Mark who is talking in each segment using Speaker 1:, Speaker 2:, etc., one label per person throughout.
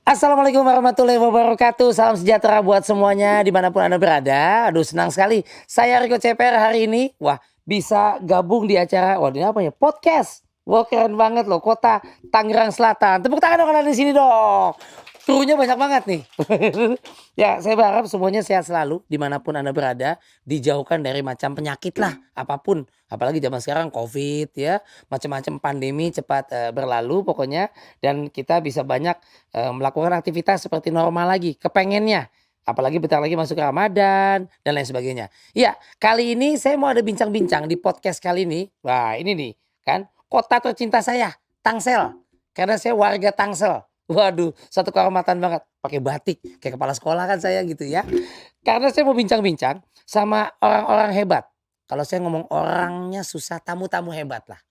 Speaker 1: Assalamualaikum warahmatullahi wabarakatuh. Salam sejahtera buat semuanya dimanapun Anda berada. Aduh, senang sekali saya Rico CPR hari ini. Wah, bisa gabung di acara, ini apa ya, podcast. Wah, keren banget loh, kota Tangerang Selatan. Tepuk tangan dong di sini dong. Krunya banyak banget nih. Ya, saya berharap semuanya sehat selalu dimanapun Anda berada. Dijauhkan dari macam penyakit lah, apapun. Apalagi zaman sekarang COVID ya, macam-macam pandemi cepat berlalu pokoknya. Dan kita bisa banyak melakukan aktivitas seperti normal lagi, kepengennya. Apalagi bentar lagi masuk Ramadan dan lain sebagainya. Iya, kali ini saya mau ada bincang-bincang di podcast kali ini. Wah, ini nih kan, kota tercinta saya, Tangsel. Karena saya warga Tangsel. Waduh, satu kehormatan banget. Pakai batik, kayak kepala sekolah kan saya gitu ya. Karena saya mau bincang-bincang sama orang-orang hebat. Kalau saya ngomong orangnya susah, tamu-tamu hebat lah.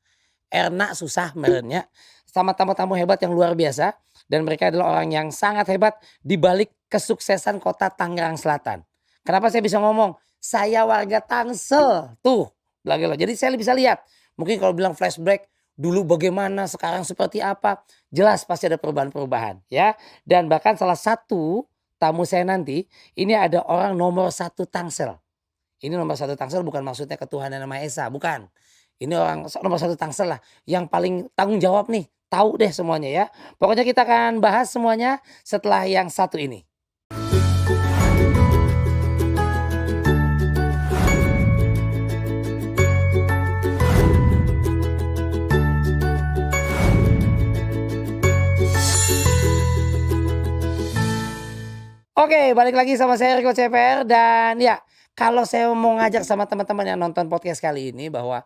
Speaker 1: Erna susah merenya. Sama tamu-tamu hebat yang luar biasa. Dan mereka adalah orang yang sangat hebat di balik kesuksesan kota Tangerang Selatan. Kenapa saya bisa ngomong? Saya warga Tangsel. Tuh, jadi saya bisa lihat. Mungkin kalau bilang flashback, dulu bagaimana, sekarang seperti apa. Jelas pasti ada perubahan-perubahan ya. Dan bahkan salah satu tamu saya nanti, ini ada orang nomor 1 Tangsel. Ini nomor 1 Tangsel bukan maksudnya ketuhanan Yang Maha Esa, bukan. Ini orang nomor 1 Tangsel lah, yang paling tanggung jawab nih, tahu deh semuanya ya. Pokoknya kita akan bahas semuanya setelah yang satu ini. Oke, balik lagi sama saya Rico CPR dan ya, kalau saya mau ngajak sama teman-teman yang nonton podcast kali ini bahwa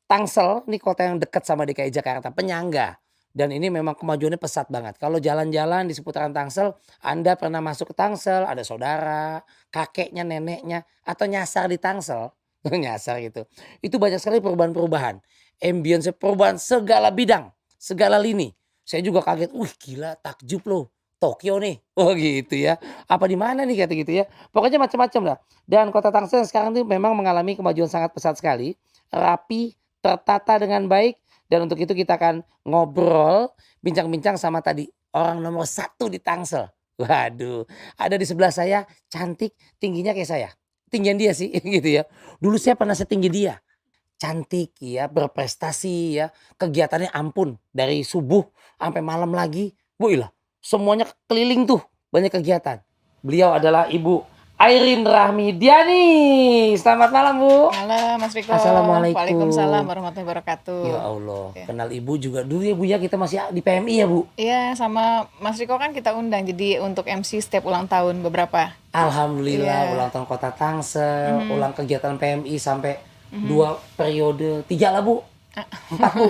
Speaker 1: Tangsel ini kota yang dekat sama DKI Jakarta, penyangga. Dan ini memang kemajuannya pesat banget. Kalau jalan-jalan di seputaran Tangsel, Anda pernah masuk ke Tangsel, ada saudara, kakeknya, neneknya, atau nyasar di Tangsel, nyasar gitu. Itu banyak sekali perubahan-perubahan. Ambience perubahan segala bidang, segala lini. Saya juga kaget, wih gila takjub loh. Tokyo nih, oh gitu ya. Apa di mana nih kata gitu ya. Pokoknya macam-macam lah. Dan kota Tangsel sekarang ini memang mengalami kemajuan sangat pesat sekali. Rapi, tertata dengan baik, dan untuk itu kita akan ngobrol, bincang-bincang sama tadi orang nomor 1 di Tangsel. Waduh, ada di sebelah saya, cantik, tingginya kayak saya. Tinggian dia sih gitu ya. Dulu saya pernah setinggi dia. Cantik ya, berprestasi ya, kegiatannya ampun dari subuh sampai malam lagi. Wih lah, semuanya keliling tuh, banyak kegiatan. Beliau adalah Ibu Airin Rahmidiani. Selamat malam, Bu.
Speaker 2: Halo Mas Riko.
Speaker 1: Assalamualaikum.
Speaker 2: Waalaikumsalam warahmatullahi wabarakatuh.
Speaker 1: Ya Allah,
Speaker 2: Ya.
Speaker 1: kenal Ibu juga dulu ya Bu ya, kita masih di PMI ya Bu.
Speaker 2: Iya, sama Mas Riko kan kita undang jadi untuk MC setiap ulang tahun beberapa.
Speaker 1: Alhamdulillah,
Speaker 2: Iya.
Speaker 1: ulang tahun Kota Tangsel, ulang kegiatan PMI sampai 2 periode, 3 lah Bu. 4 Bu,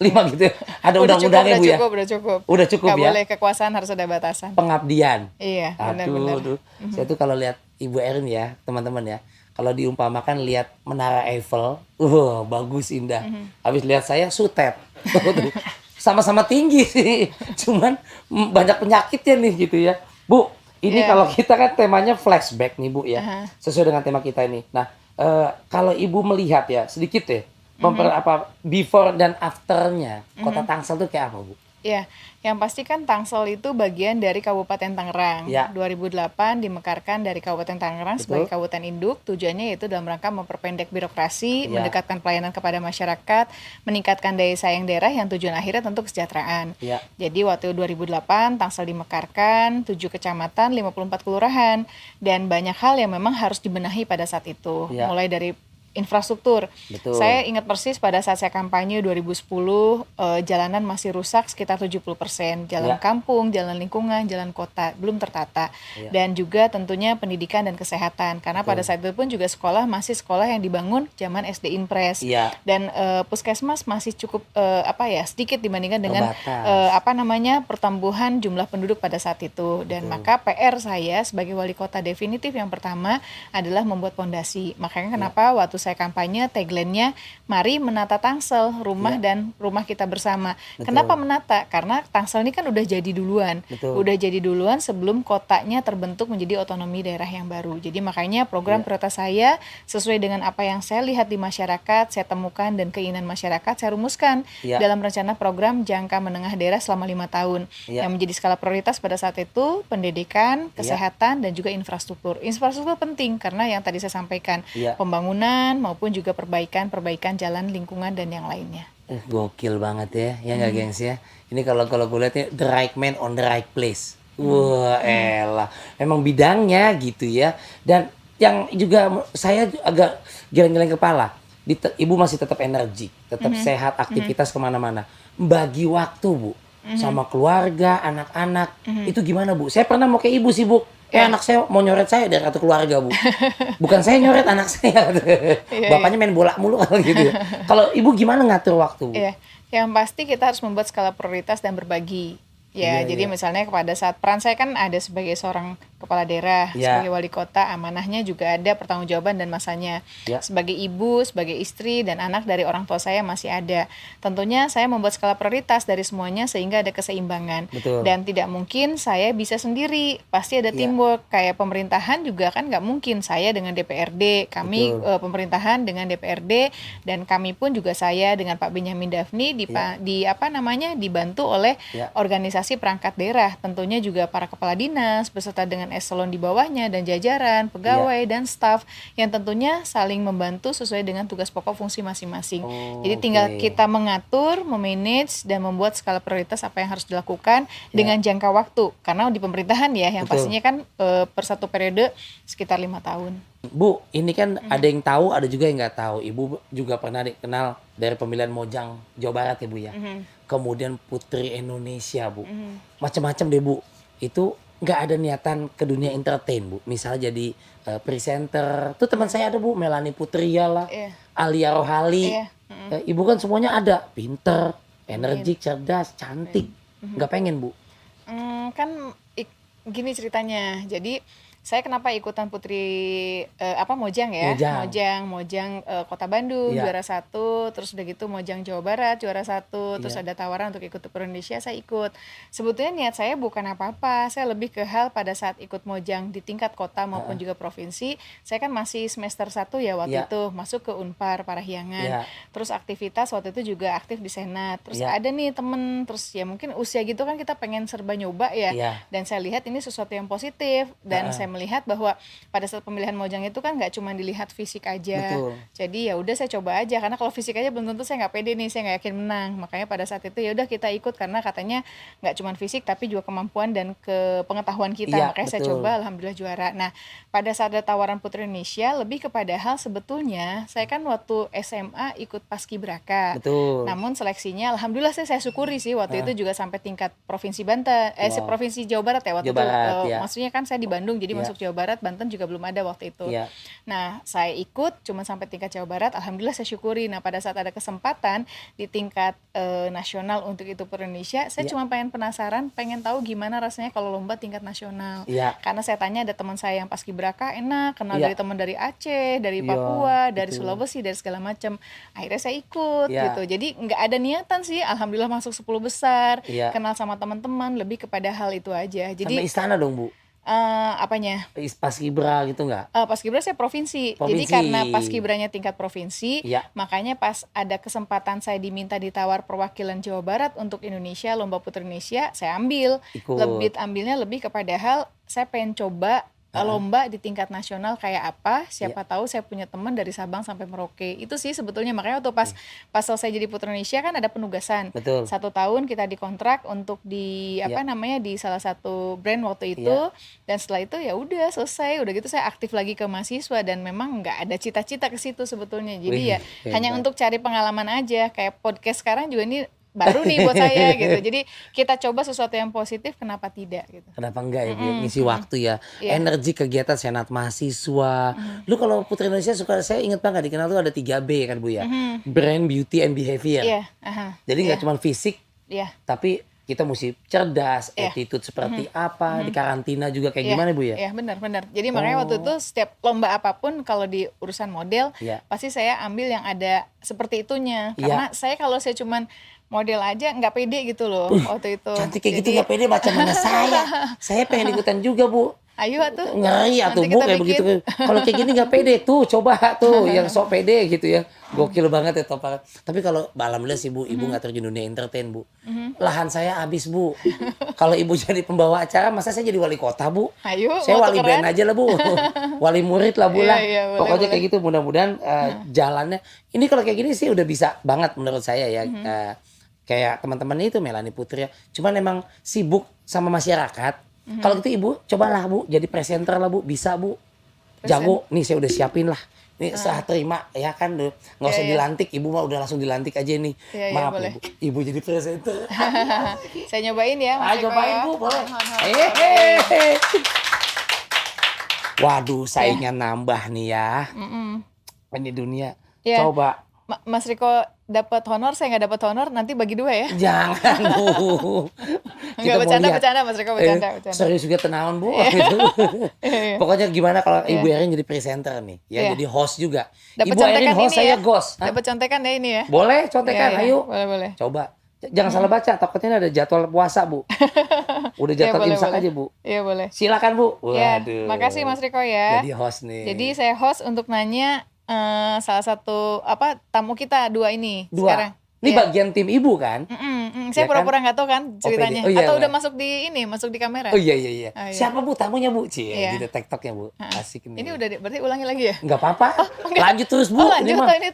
Speaker 1: 5 gitu ya. Ada undang-undangnya Bu ya.
Speaker 2: Udah cukup.
Speaker 1: Udah cukup
Speaker 2: Gak
Speaker 1: ya.
Speaker 2: boleh kekuasaan, harus ada batasan.
Speaker 1: Pengabdian.
Speaker 2: Iya,
Speaker 1: Aduh,
Speaker 2: benar-benar.
Speaker 1: aduh. Saya tuh kalau lihat Ibu Erin ya, teman-teman ya. Kalau diumpamakan lihat Menara Eiffel, bagus indah. Habis lihat saya sutet. Sama-sama tinggi sih. Cuman banyak penyakitnya nih gitu ya. Bu, ini
Speaker 2: Iya.
Speaker 1: kalau kita kan temanya flashback nih Bu ya.
Speaker 2: Aha.
Speaker 1: Sesuai dengan tema kita ini. Nah, kalau Ibu melihat ya sedikit deh before dan afternya Kota Tangsel tuh kayak apa Bu?
Speaker 2: Iya, yang pasti kan Tangsel itu bagian dari Kabupaten Tangerang.
Speaker 1: Ya.
Speaker 2: 2008 dimekarkan dari Kabupaten Tangerang sebagai kabupaten induk. Tujuannya yaitu dalam rangka memperpendek birokrasi,
Speaker 1: Ya.
Speaker 2: mendekatkan pelayanan kepada masyarakat, meningkatkan daya saing daerah yang tujuan akhirnya tentu kesejahteraan.
Speaker 1: Ya.
Speaker 2: Jadi waktu 2008 Tangsel dimekarkan, 7 kecamatan, 54 kelurahan, dan banyak hal yang memang harus dibenahi pada saat itu.
Speaker 1: Ya.
Speaker 2: Mulai dari infrastruktur.
Speaker 1: Betul.
Speaker 2: Saya ingat persis pada saat saya kampanye 2010, jalanan masih rusak sekitar 70%. Jalan
Speaker 1: Ya.
Speaker 2: kampung, jalan lingkungan, jalan kota belum tertata.
Speaker 1: Ya.
Speaker 2: Dan juga tentunya pendidikan dan kesehatan. Karena pada saat itu pun juga sekolah masih sekolah yang dibangun zaman SD Impres.
Speaker 1: Iya.
Speaker 2: Dan puskesmas masih cukup sedikit dibandingkan dengan
Speaker 1: Terbatas.
Speaker 2: pertumbuhan jumlah penduduk pada saat itu. Dan maka PR saya sebagai wali kota definitif yang pertama adalah membuat pondasi. Makanya kenapa waktu saya kampanye, tagline-nya mari menata Tangsel, rumah dan rumah kita bersama.
Speaker 1: Betul.
Speaker 2: Kenapa menata? Karena Tangsel ini kan udah jadi duluan.
Speaker 1: Betul.
Speaker 2: Udah jadi duluan sebelum kotanya terbentuk menjadi otonomi daerah yang baru. Jadi makanya program prioritas saya sesuai dengan apa yang saya lihat di masyarakat, saya temukan dan keinginan masyarakat, saya rumuskan dalam rencana program jangka menengah daerah selama 5 tahun. Yang menjadi skala prioritas pada saat itu pendidikan, kesehatan, dan juga infrastruktur. Infrastruktur penting karena yang tadi saya sampaikan, pembangunan maupun juga perbaikan jalan, lingkungan, dan yang lainnya.
Speaker 1: Gokil banget ya nggak gengs ya. Ini kalau gue lihatnya the right man on the right place. Wah elah, memang bidangnya gitu ya. Dan yang juga saya agak geleng-geleng kepala, ibu masih tetap energi, tetap sehat, aktivitas kemana-mana. Bagi waktu bu, sama keluarga, anak-anak, itu gimana bu? Saya pernah mau ke ibu sih bu. Anak saya mau nyoret saya dari kartu keluarga bu. Bukan saya nyoret anak saya. Bapaknya main bola mulu kalau gitu ya. Kalau ibu gimana ngatur waktu bu?
Speaker 2: Yang pasti kita harus membuat skala prioritas dan berbagi. Jadi misalnya pada saat peran saya kan ada sebagai seorang kepala daerah, sebagai wali kota, amanahnya juga ada pertanggungjawaban dan masanya. Sebagai ibu, sebagai istri, dan anak dari orang tua saya masih ada. Tentunya saya membuat skala prioritas dari semuanya sehingga ada keseimbangan.
Speaker 1: Betul.
Speaker 2: Dan tidak mungkin saya bisa sendiri, pasti ada teamwork. Kayak pemerintahan juga kan nggak mungkin saya dengan DPRD, kami pemerintahan dengan DPRD, dan kami pun juga saya dengan Pak Benyamin Daphni dibantu oleh organisasi perangkat daerah, tentunya juga para kepala dinas beserta dengan eselon di bawahnya dan jajaran, pegawai dan staf yang tentunya saling membantu sesuai dengan tugas pokok fungsi masing-masing. Jadi tinggal kita mengatur, memanage dan membuat skala prioritas apa yang harus dilakukan dengan jangka waktu. Karena di pemerintahan yang pastinya kan per satu periode sekitar 5 tahun.
Speaker 1: Bu, ini kan ada yang tahu, ada juga yang nggak tahu. Ibu juga pernah dikenal dari pemilihan Mojang Jawa Barat ya Bu ya. Kemudian Putri Indonesia Bu. Macam-macam deh Bu. Itu nggak ada niatan ke dunia entertain Bu. Misalnya jadi presenter. Tuh teman saya ada Bu, Melanie Putria lah, Alia Rohali. Ibu kan semuanya ada. Pinter, energik, cerdas, cantik. Nggak pengen Bu?
Speaker 2: Gini ceritanya. Jadi saya kenapa ikutan Putri Mojang Mojang Kota Bandung juara 1, terus udah gitu Mojang Jawa Barat juara 1, terus ada tawaran untuk ikut Putri Indonesia, saya ikut. Sebetulnya niat saya bukan apa-apa, saya lebih ke hal pada saat ikut Mojang di tingkat kota maupun juga provinsi. Saya kan masih semester 1 waktu itu, masuk ke Unpar Parahyangan. Terus aktivitas waktu itu juga aktif di Senat. Terus ada nih temen, terus ya mungkin usia gitu kan kita pengen serba nyoba dan saya lihat ini sesuatu yang positif dan saya melihat bahwa pada saat pemilihan Mojang itu kan nggak cuma dilihat fisik aja.
Speaker 1: Betul.
Speaker 2: Jadi ya udah saya coba aja, karena kalau fisik aja belum tentu saya nggak pede nih, saya nggak yakin menang. Makanya pada saat itu ya udah kita ikut karena katanya nggak cuma fisik tapi juga kemampuan dan pengetahuan kita. Makanya saya coba, alhamdulillah juara. Nah pada saat ada tawaran Putri Indonesia lebih kepada hal sebetulnya saya kan waktu SMA ikut Paskibraka.
Speaker 1: Betul.
Speaker 2: Namun seleksinya alhamdulillah saya syukuri sih waktu itu juga sampai tingkat provinsi Banten, provinsi Jawa Barat waktu itu. Maksudnya kan saya di Bandung jadi masuk Jawa Barat, Banten juga belum ada waktu itu. Nah, saya ikut cuma sampai tingkat Jawa Barat, alhamdulillah saya syukuri. Nah, pada saat ada kesempatan di tingkat nasional untuk itu per Indonesia, saya cuma penasaran, pengen tahu gimana rasanya kalau lomba tingkat nasional. Karena saya tanya ada teman saya yang paskibraka, enak, kenal dari teman dari Aceh, dari Papua, dari Sulawesi, dari segala macam. Akhirnya saya ikut gitu. Jadi nggak ada niatan sih, alhamdulillah masuk 10 besar, kenal sama teman-teman, lebih kepada hal itu aja. Jadi
Speaker 1: sampai istana dong Bu?
Speaker 2: Apanya?
Speaker 1: Paskibra gitu nggak?
Speaker 2: Paskibra saya provinsi. Jadi karena paskibranya tingkat provinsi, makanya pas ada kesempatan saya diminta ditawar perwakilan Jawa Barat untuk Indonesia, Lomba Putri Indonesia, saya ambil. Ambilnya lebih kepada hal saya pengen coba lomba di tingkat nasional kayak apa, siapa tahu saya punya teman dari Sabang sampai Merauke. Itu sih sebetulnya, makanya waktu pas selesai jadi Putri Indonesia kan ada penugasan. 1 tahun kita dikontrak untuk di di salah satu brand waktu itu, dan setelah itu ya udah selesai, udah gitu saya aktif lagi ke mahasiswa dan memang nggak ada cita-cita ke situ sebetulnya. Jadi hanya untuk cari pengalaman aja, kayak podcast sekarang juga ini baru nih buat saya gitu. Jadi kita coba sesuatu yang positif, kenapa tidak gitu.
Speaker 1: Kenapa enggak ya, ngisi waktu ya. Energi kegiatan senat mahasiswa. Lu kalau Putri Indonesia saya ingat banget dikenal tuh ada 3B kan Bu ya. Brand, beauty and behavior. Jadi nggak cuma fisik, tapi kita mesti cerdas, attitude seperti apa, di karantina juga kayak gimana Bu ya?
Speaker 2: Iya benar. Jadi makanya waktu itu setiap lomba apapun kalau di urusan model, pasti saya ambil yang ada seperti itunya. Karena saya kalau saya cuman model aja nggak pede gitu loh waktu itu.
Speaker 1: Cantik kayak gitu nggak pede macam mana saya. Saya pengen ikutan juga Bu.
Speaker 2: Ayo tuh.
Speaker 1: Ngeri atuh Bu kayak begitu. Kalau kayak gini nggak pede tuh, coba tuh yang sok pede gitu ya. Gokil banget ya Topa. Tapi kalau alhamdulillah sih Bu, Ibu nggak terjun dunia entertain Bu. Lahan saya habis Bu. Kalau Ibu jadi pembawa acara, masa saya jadi wali kota Bu?
Speaker 2: Ayo,
Speaker 1: saya wali band aja lah Bu. Wali murid lah Bu lah. Pokoknya kayak gitu mudah-mudahan jalannya. Ini kalau kayak gini sih udah bisa banget menurut saya ya. Kayak teman-teman itu Melanie Putri ya. Cuman emang sibuk sama masyarakat. Kalau gitu Ibu cobalah Bu jadi presenter lah Bu, bisa Bu. Jago, nih saya udah siapin lah. Nih saya terima ya kan, nggak usah dilantik, Ibu mah udah langsung dilantik aja nih. Maaf Ibu, Ibu jadi presenter.
Speaker 2: Saya nyobain ya.
Speaker 1: Cobain Bu, boleh. Waduh, saingan nambah nih ya. Ini dunia. Coba.
Speaker 2: Mas Riko dapat honor, saya nggak dapat honor, nanti bagi 2 ya?
Speaker 1: Jangan Bu.
Speaker 2: Nggak bercanda Mas Riko, bercanda.
Speaker 1: Serius juga tenawan Bu. Pokoknya gimana kalau Ibu Erin jadi presenter nih, ya jadi host juga.
Speaker 2: Dapet
Speaker 1: Ibu Erin host, saya ghost.
Speaker 2: Dapat contekan ya ini ya?
Speaker 1: Boleh contekan, ayo.
Speaker 2: Boleh.
Speaker 1: Coba. Jangan salah baca, takutnya ada jadwal puasa Bu. Udah jadwal imsak aja Bu.
Speaker 2: Iya boleh.
Speaker 1: Silakan Bu.
Speaker 2: Waduh. Makasih Mas Riko ya.
Speaker 1: Jadi host nih.
Speaker 2: Jadi saya host untuk nanya salah satu tamu kita 2 ini sekarang.
Speaker 1: Ini bagian tim Ibu kan?
Speaker 2: Saya pura-pura nggak tahu kan ceritanya. Atau udah masuk di kamera.
Speaker 1: Oh iya. Siapa Bu tamunya Bu? Gitu TikToknya Bu. Asik nih.
Speaker 2: Ini udah berarti ulangi lagi ya?
Speaker 1: Nggak apa-apa. Lanjut terus Bu.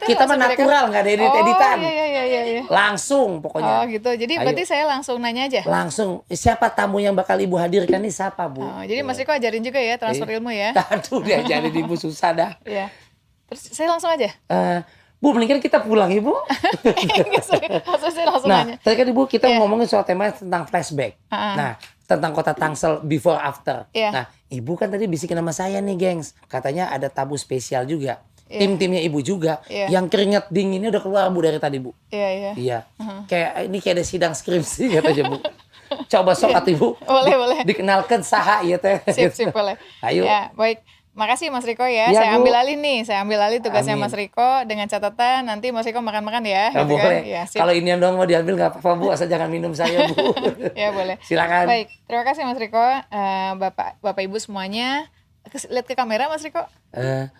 Speaker 1: Kita mah natural, nggak ada edit-editan.
Speaker 2: Iya.
Speaker 1: Langsung pokoknya.
Speaker 2: Oh gitu. Jadi berarti saya langsung nanya aja.
Speaker 1: Langsung. Siapa tamu yang bakal Ibu hadirkan nih siapa Bu?
Speaker 2: Jadi Mas Riko ajarin juga ya transfer ilmu ya.
Speaker 1: Aduh diajarin Ibu susah dah.
Speaker 2: Iya. Terus saya langsung aja.
Speaker 1: Bu, mendingan kita pulang Ibu.
Speaker 2: Saya langsung nanya.
Speaker 1: Tadi kan Ibu kita ngomongin soal tema tentang flashback. Nah, tentang kota Tangsel before after. Nah, Ibu kan tadi bisikin nama saya nih, gengs. Katanya ada tamu spesial juga. Tim-timnya Ibu juga. Yang keringat dinginnya udah keluar Bu dari tadi Bu. Iya. Kayak ini kayak ada sidang skripsi katanya Bu. Coba sok atuh Ibu.
Speaker 2: Boleh.
Speaker 1: Dikenalkan saha ieu teh.
Speaker 2: Sip, boleh.
Speaker 1: Ayo.
Speaker 2: Ya, baik. Makasih Mas Riko ya. Saya ambil alih tugasnya Mas Riko dengan catatan nanti Mas Riko makan-makan ya.
Speaker 1: Gitu boleh. Kan? Kalau ini yang doang mau diambil nggak apa-apa Bu, asal jangan minum saya Bu.
Speaker 2: Ya boleh.
Speaker 1: Silakan.
Speaker 2: Baik, terima kasih Mas Riko. Bapak Ibu semuanya, lihat ke kamera Mas Riko.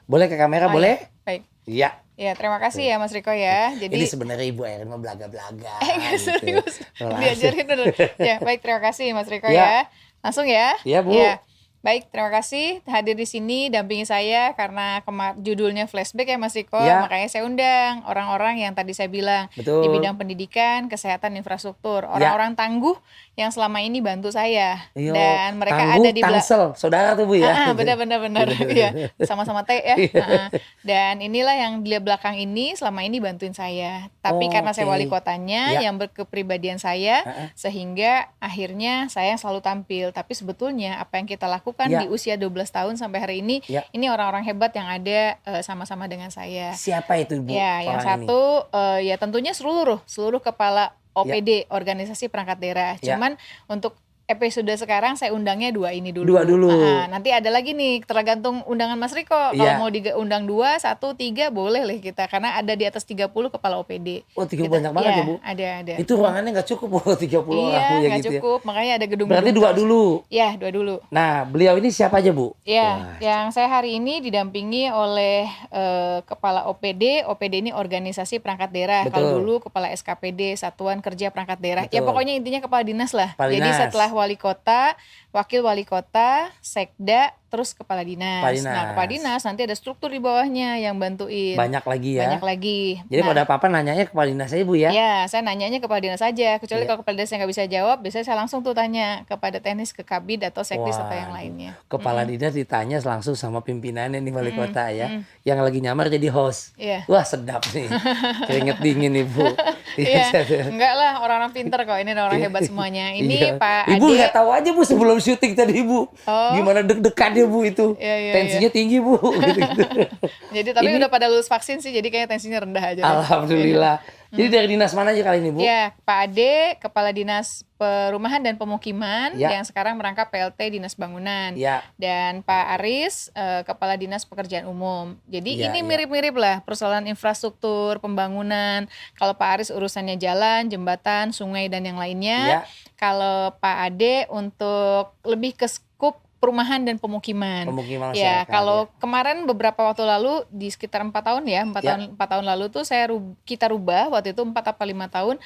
Speaker 1: Boleh ke kamera boleh?
Speaker 2: Baik.
Speaker 1: Iya.
Speaker 2: Ya, terima kasih ya Mas Riko ya. Jadi
Speaker 1: ini sebenarnya Ibu Erin mah belaga-belaga.
Speaker 2: Serius. Diajarin dulu. Ya, baik terima kasih Mas Riko ya. Langsung ya.
Speaker 1: Iya Bu.
Speaker 2: Ya. Baik, terima kasih hadir di sini dampingi saya karena judulnya flashback ya Mas Riko, makanya saya undang orang-orang yang tadi saya bilang di bidang pendidikan, kesehatan, infrastruktur, orang-orang tangguh yang selama ini bantu saya. Dan mereka ada di
Speaker 1: Tangsel, saudara tuh Bu ya.
Speaker 2: Benar. Iya, sama-sama T ya. Dan inilah yang di belakang ini selama ini bantuin saya. Tapi karena saya wali kotanya yang berkepribadian saya, sehingga akhirnya saya yang selalu tampil. Tapi sebetulnya apa yang kita lakukan di usia 12 tahun sampai hari ini, ini orang-orang hebat yang ada sama-sama dengan saya.
Speaker 1: Siapa itu Bu?
Speaker 2: Ya, yang satu ya tentunya seluruh kepala OPD, organisasi perangkat daerah. Cuman untuk episode sekarang saya undangnya 2 ini dulu. Nanti ada lagi nih, tergantung undangan Mas Riko. Kalau mau diundang 2, 1, 3 boleh lah kita. Karena ada di atas 30 kepala OPD.
Speaker 1: Oh 30 banyak banget ya Bu?
Speaker 2: Ada.
Speaker 1: Itu ruangannya nggak cukup Bu 30 orang Bu ya
Speaker 2: gitu
Speaker 1: ya?
Speaker 2: Cukup, makanya ada gedung.
Speaker 1: Berarti 2 dulu?
Speaker 2: Iya 2 dulu.
Speaker 1: Nah beliau ini siapa aja Bu?
Speaker 2: Ya, yang saya hari ini didampingi oleh kepala OPD. OPD ini organisasi perangkat daerah. Kalau dulu kepala SKPD, Satuan Kerja Perangkat Daerah. Ya pokoknya intinya kepala dinas lah. Jadi setelah wali kota, wakil wali kota, sekda, terus kepala dinas. Nah, kepala dinas nanti ada struktur di bawahnya yang bantuin.
Speaker 1: Banyak lagi ya.
Speaker 2: Jadi
Speaker 1: pada apa-apa nanyanya kepala dinas aja Bu ya?
Speaker 2: Ya, saya nanyanya kepala dinas saja. Kecuali kalau kepala dinas yang nggak bisa jawab, biasanya saya langsung tuh tanya kepada teknis, ke kabid atau sekdis atau yang lainnya.
Speaker 1: Kepala dinas ditanya langsung sama pimpinannya nih wali kota ya. Yang lagi nyamar jadi host. Wah sedap nih. Keringet dingin nih Bu.
Speaker 2: Enggak lah, orang-orang pinter kok. Ini orang hebat semuanya. Ini Pak Ade.
Speaker 1: Ibu nggak tahu aja Bu sebelum syuting tadi Bu. Gimana deg-degannya Bu itu. Tensinya tinggi Bu. Gitu.
Speaker 2: Jadi tapi udah pada lulus vaksin sih, jadi kayaknya tensinya rendah aja.
Speaker 1: Alhamdulillah. Jadi dari dinas mana aja kali ini, Bu?
Speaker 2: Ya, Pak Ade, Kepala Dinas Perumahan dan Pemukiman
Speaker 1: Ya.
Speaker 2: yang sekarang merangkap PLT Dinas Bangunan.
Speaker 1: Ya.
Speaker 2: Dan Pak Aris, Kepala Dinas Pekerjaan Umum. Jadi
Speaker 1: Ya,
Speaker 2: ini
Speaker 1: ya.
Speaker 2: mirip-mirip lah persoalan infrastruktur, pembangunan. Kalau Pak Aris urusannya jalan, jembatan, sungai dan yang lainnya.
Speaker 1: Ya.
Speaker 2: Kalau Pak Ade untuk lebih ke skup perumahan dan pemukiman.
Speaker 1: Pemukiman
Speaker 2: Ya,
Speaker 1: masyarakat,
Speaker 2: kalau
Speaker 1: ya.
Speaker 2: kemarin beberapa waktu lalu di sekitar 4 tahun ya, 4 tahun lalu tuh kita rubah waktu itu 4 apa 5 tahun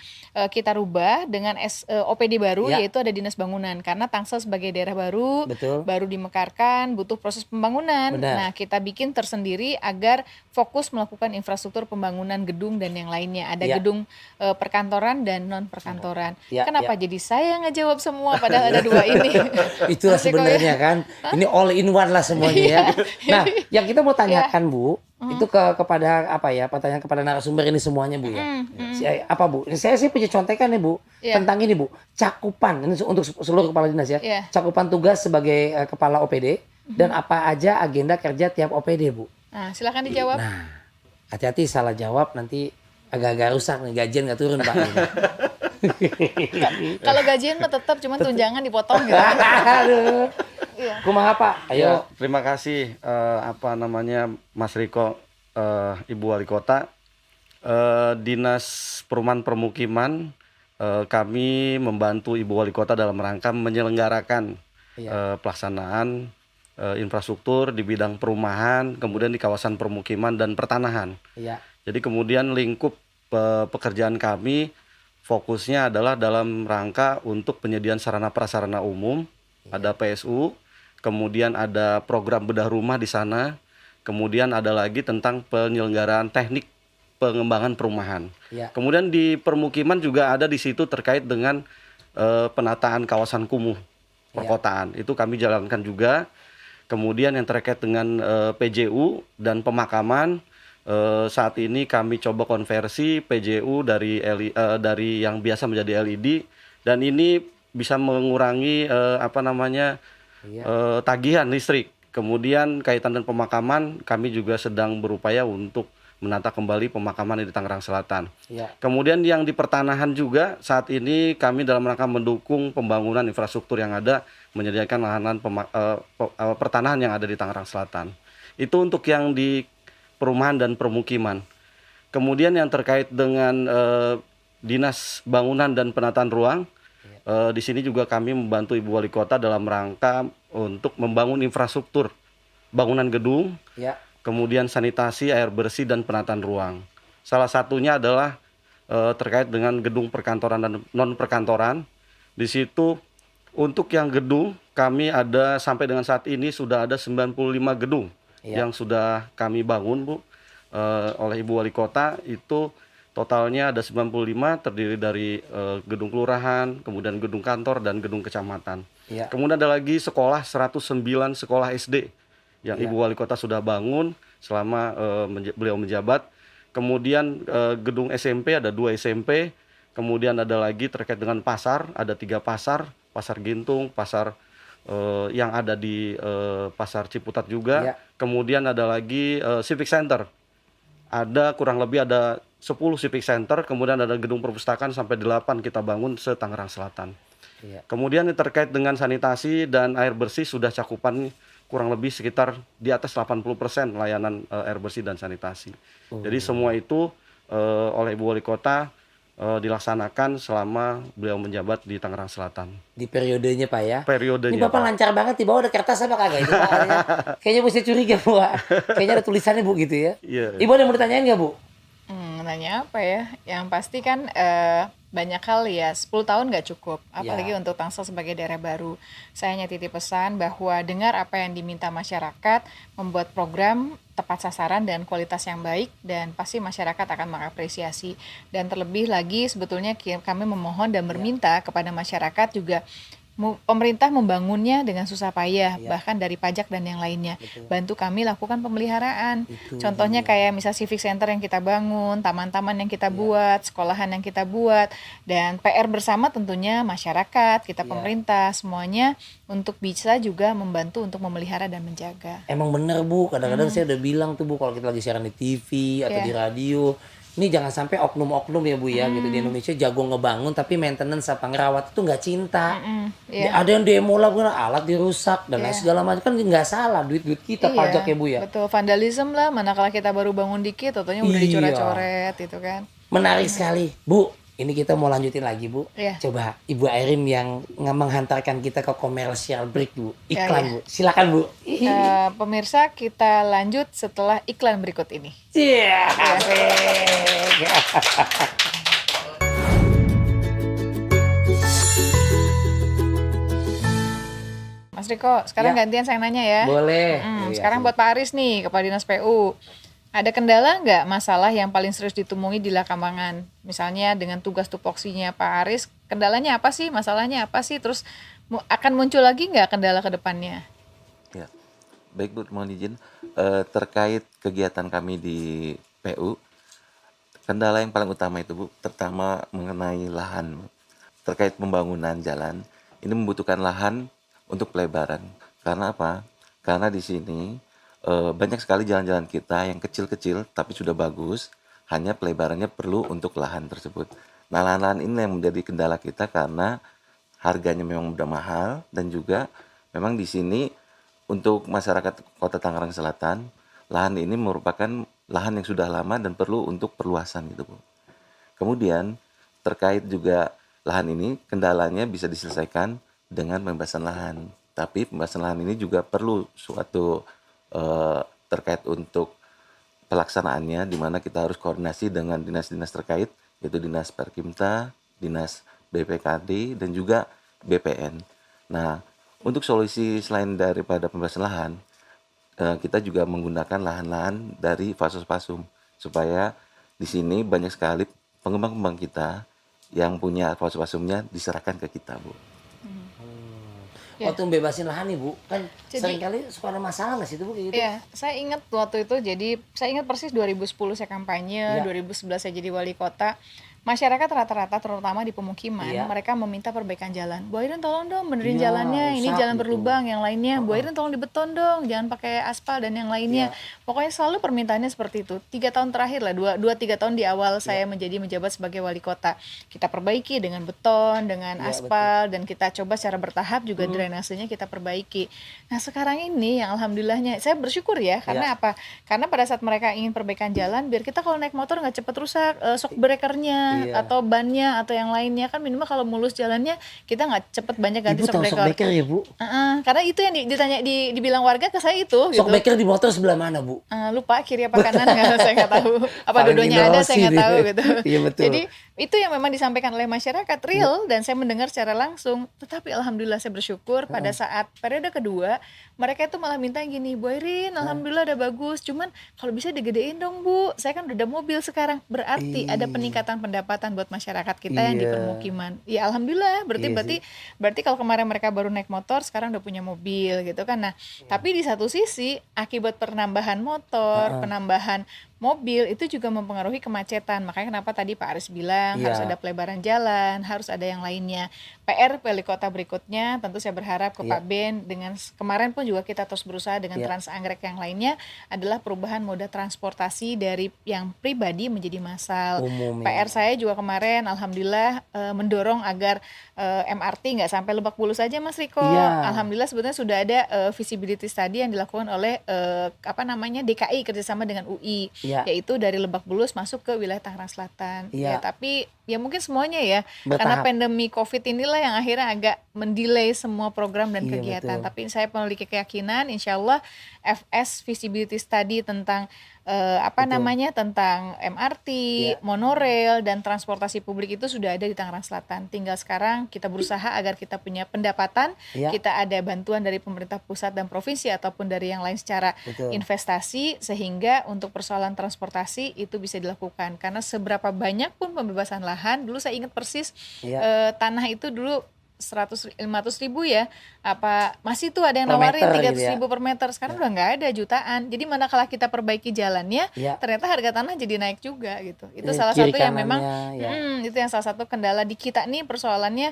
Speaker 2: kita rubah dengan OPD baru yaitu ada Dinas Bangunan karena Tangsel sebagai daerah baru,
Speaker 1: Betul.
Speaker 2: baru dimekarkan, butuh proses pembangunan.
Speaker 1: Benar.
Speaker 2: Nah, kita bikin tersendiri agar fokus melakukan infrastruktur pembangunan gedung dan yang lainnya. Ada gedung perkantoran dan non perkantoran. Kenapa jadi saya ngejawab semua padahal ada dua ini?
Speaker 1: Itulah sebenarnya kan. Ini all in one lah semuanya ya. Nah, yang kita mau tanyakan Bu, itu kepada apa ya? Pertanyaan kepada narasumber ini semuanya Bu ya. Apa Bu? Saya sih punya contekan nih Bu tentang ini Bu. Cakupan ini untuk seluruh kepala dinas ya. Cakupan tugas sebagai kepala OPD dan apa aja agenda kerja tiap OPD Bu.
Speaker 2: Nah, silakan dijawab.
Speaker 1: Nah, hati-hati salah jawab nanti agak-agak rusak nih, gajian nggak turun Pak.
Speaker 2: Kalau gajian mah tetap cuman tunjangan dipotong gitu.
Speaker 1: Aduh. Kumaha Pak? Ayo.
Speaker 3: Ya, terima kasih Mas Riko, Ibu Wali Kota. Dinas Perumahan Permukiman kami membantu Ibu Wali Kota dalam rangka menyelenggarakan pelaksanaan infrastruktur di bidang perumahan, kemudian di kawasan permukiman dan pertanahan. Jadi kemudian lingkup pekerjaan kami fokusnya adalah dalam rangka untuk penyediaan sarana prasarana umum, ada PSU, kemudian ada program bedah rumah di sana, kemudian ada lagi tentang penyelenggaraan teknik pengembangan perumahan. Kemudian di permukiman juga ada di situ terkait dengan penataan kawasan kumuh perkotaan. Itu kami jalankan juga. Kemudian yang terkait dengan PJU dan pemakaman, saat ini kami coba konversi PJU dari yang biasa menjadi LED, dan ini bisa mengurangi tagihan listrik. Kemudian kaitan dengan pemakaman, kami juga sedang berupaya untuk menata kembali pemakaman di Tangerang Selatan. Kemudian yang di pertanahan juga saat ini kami dalam rangka mendukung pembangunan infrastruktur yang ada, menyediakan lahan pertanahan yang ada di Tangerang Selatan. Itu untuk yang di perumahan dan permukiman. Kemudian yang terkait dengan Dinas Bangunan dan Penataan Ruang, di sini juga kami membantu Ibu Wali Kota dalam rangka untuk membangun infrastruktur bangunan gedung, kemudian sanitasi, air bersih, dan penataan ruang. Salah satunya adalah terkait dengan gedung perkantoran dan non perkantoran. Di situ untuk yang gedung kami ada sampai dengan saat ini sudah ada 95 gedung yang sudah kami bangun Bu oleh Ibu Wali Kota. Itu totalnya ada 95, terdiri dari gedung kelurahan, kemudian gedung kantor dan gedung kecamatan. Kemudian ada lagi sekolah, 109 sekolah SD yang Ibu Wali Kota sudah bangun selama beliau menjabat. Kemudian gedung SMP ada 2 SMP. Kemudian ada lagi terkait dengan pasar, ada 3 pasar, Pasar Gintung, pasar yang ada di Pasar Ciputat juga. Kemudian ada lagi Civic Center. Ada kurang lebih ada 10 Civic Center, kemudian ada gedung perpustakaan sampai 8 kita bangun se-Tangerang Selatan. Kemudian yang terkait dengan sanitasi dan air bersih sudah cakupan kurang lebih sekitar di atas 80% layanan air bersih dan sanitasi. Jadi semua itu oleh Ibu Wali Kota dilaksanakan selama beliau menjabat di Tangerang Selatan.
Speaker 1: Di periodenya Pak ya?
Speaker 3: Periodenya.
Speaker 1: Ini Bapak lancar banget, di bawah ada kertas apa kagak itu Pak? Kayaknya mesti curiga Bu. Kayaknya ada tulisannya Bu gitu ya. Ibu ada yang mau ditanyain nggak Bu?
Speaker 2: Nanya apa ya? Yang pasti kan banyak hal ya, 10 tahun nggak cukup, apalagi untuk Tangsel sebagai daerah baru. Saya hanya titip pesan bahwa dengar apa yang diminta masyarakat, membuat program tepat sasaran dan kualitas yang baik, dan pasti masyarakat akan mengapresiasi. Dan terlebih lagi sebetulnya kami memohon dan berminta kepada masyarakat juga, pemerintah membangunnya dengan susah payah, bahkan dari pajak dan yang lainnya. Bantu kami lakukan pemeliharaan. Contohnya kayak misal Civic Center yang kita bangun, taman-taman yang kita buat, sekolahan yang kita buat, dan PR bersama tentunya masyarakat, kita pemerintah, semuanya untuk bisa juga membantu untuk memelihara dan menjaga.
Speaker 1: Emang bener Bu, kadang-kadang saya udah bilang tuh Bu, kalau kita lagi siaran di TV atau di radio, Ini jangan sampai oknum-oknum ya Bu ya gitu di Indonesia jago ngebangun tapi maintenance apa ngerawat itu nggak cinta. Ada yang demo lah alat dirusak dan lain segala macam, kan nggak salah, duit kita pajak ya Bu ya.
Speaker 2: Betul, vandalisme lah, manakala kita baru bangun dikit tentunya udah dicoret-coret itu kan.
Speaker 1: Menarik sekali Bu. Ini kita mau lanjutin lagi Bu. Coba Ibu Airin yang menghantarkan kita ke commercial break Bu. Iklan Bu. Silakan Bu.
Speaker 2: Pemirsa, kita lanjut setelah iklan berikut ini.
Speaker 1: Iya, asik.
Speaker 2: Mas Riko, sekarang gantian saya nanya ya.
Speaker 1: Boleh.
Speaker 2: Sekarang buat Pak Aris nih, Kepala Dinas PU. Ada kendala nggak masalah yang paling serius ditemui di lapangan? Misalnya dengan tugas tupoksinya Pak Aris, kendalanya apa sih? Masalahnya apa sih? Terus akan muncul lagi nggak kendala ke depannya?
Speaker 4: Ya, baik Bu, mohon izin. Terkait kegiatan kami di PU, kendala yang paling utama itu Bu, pertama mengenai lahan. Terkait pembangunan jalan, ini membutuhkan lahan untuk pelebaran. Karena apa? Karena di sini banyak sekali jalan-jalan kita yang kecil-kecil tapi sudah bagus, hanya pelebarannya perlu untuk lahan tersebut. Nah, lahan-lahan ini yang menjadi kendala kita karena harganya memang udah mahal, dan juga memang di sini untuk masyarakat Kota Tangerang Selatan, lahan ini merupakan lahan yang sudah lama dan perlu untuk perluasan gitu Bu. Kemudian terkait juga lahan ini, kendalanya bisa diselesaikan dengan pembebasan lahan. Tapi pembebasan lahan ini juga perlu suatu terkait untuk pelaksanaannya, di mana kita harus koordinasi dengan dinas-dinas terkait, yaitu Dinas Perkimta, Dinas BPKD, dan juga BPN. Nah, untuk solusi selain daripada pembebasan lahan, kita juga menggunakan lahan-lahan dari Fasos-Pasum, supaya di sini banyak sekali pengembang-pengembang kita yang punya Fasos-Pasumnya diserahkan ke kita Bu.
Speaker 1: Waktu bebasin lahan nih Bu, kan seringkali suka ada masalah nggak sih itu Bu kayak gitu?
Speaker 2: Iya, saya ingat waktu itu, jadi saya ingat persis 2010 saya kampanye, 2011 saya jadi wali kota. Masyarakat rata-rata terutama di pemukiman, mereka meminta perbaikan jalan. Bu Airin tolong dong benerin jalannya, ini jalan berlubang, yang lainnya. Bu Airin tolong dibeton dong, jangan pakai aspal dan yang lainnya. Pokoknya selalu permintaannya seperti itu. 3 tahun terakhir lah, 2-3 tahun di awal saya menjabat sebagai wali kota. Kita perbaiki dengan beton, dengan aspal, dan kita coba secara bertahap juga drainasenya kita perbaiki. Nah sekarang ini yang alhamdulillahnya, saya bersyukur ya, karena apa? Karena pada saat mereka ingin perbaikan jalan, biar kita kalau naik motor nggak cepet rusak, shock breakernya, atau bannya atau yang lainnya, kan minimal kalau mulus jalannya kita nggak cepet banyak ganti shock breaker.
Speaker 1: Shock breaker ya Bu?
Speaker 2: Karena itu yang ditanya dibilang warga ke saya itu.
Speaker 1: Shock breaker di motor sebelah mana Bu?
Speaker 2: Lupa kiri apa kanan nggak, saya nggak tahu. Apa dua-duanya ada saya nggak tahu gitu.
Speaker 1: Iya betul.
Speaker 2: Jadi itu yang memang disampaikan oleh masyarakat real dan saya mendengar secara langsung. Tetapi alhamdulillah saya bersyukur pada saat periode kedua mereka itu malah minta gini, Bu Airin, alhamdulillah udah bagus. Cuman kalau bisa digedein dong Bu. Saya kan udah ada mobil sekarang. Berarti ada peningkatan pendapatan buat masyarakat kita yang di permukiman. Ya alhamdulillah. Berarti kalau kemarin mereka baru naik motor, sekarang udah punya mobil gitu kan. Nah, tapi di satu sisi akibat penambahan motor, penambahan mobil itu juga mempengaruhi kemacetan. Makanya kenapa tadi Pak Aris bilang harus ada pelebaran jalan, harus ada yang lainnya. PR wali kota berikutnya tentu saya berharap ke Pak Ben, dengan kemarin pun juga kita terus berusaha dengan Trans Anggrek yang lainnya, adalah perubahan moda transportasi dari yang pribadi menjadi massal. PR saya juga kemarin alhamdulillah mendorong agar MRT nggak sampai Lebak Bulus saja Mas Riko. Alhamdulillah sebetulnya sudah ada visibility study yang dilakukan oleh DKI kerjasama dengan UI. Yaitu dari Lebak Bulus masuk ke wilayah Tangerang Selatan. Ya, tapi ya mungkin semuanya ya bertahap. Karena pandemi COVID inilah yang akhirnya agak mendelay semua program dan kegiatan. Betul. Tapi saya memiliki keyakinan insya Allah FS Visibility Study tentang tentang MRT, monorail dan transportasi publik itu sudah ada di Tangerang Selatan. Tinggal sekarang kita berusaha agar kita punya pendapatan, kita ada bantuan dari pemerintah pusat dan provinsi ataupun dari yang lain secara investasi, sehingga untuk persoalan transportasi itu bisa dilakukan. Karena seberapa banyak pun pembebasan lahan, dulu saya ingat persis tanah itu dulu 100-500 ribu ya, masih tuh ada yang nawarin 300 ribu per meter, sekarang udah nggak ada, jutaan. Jadi manakala kita perbaiki jalannya, ternyata harga tanah jadi naik juga gitu. Itu salah satu yang memang itu yang salah satu kendala di kita nih, persoalannya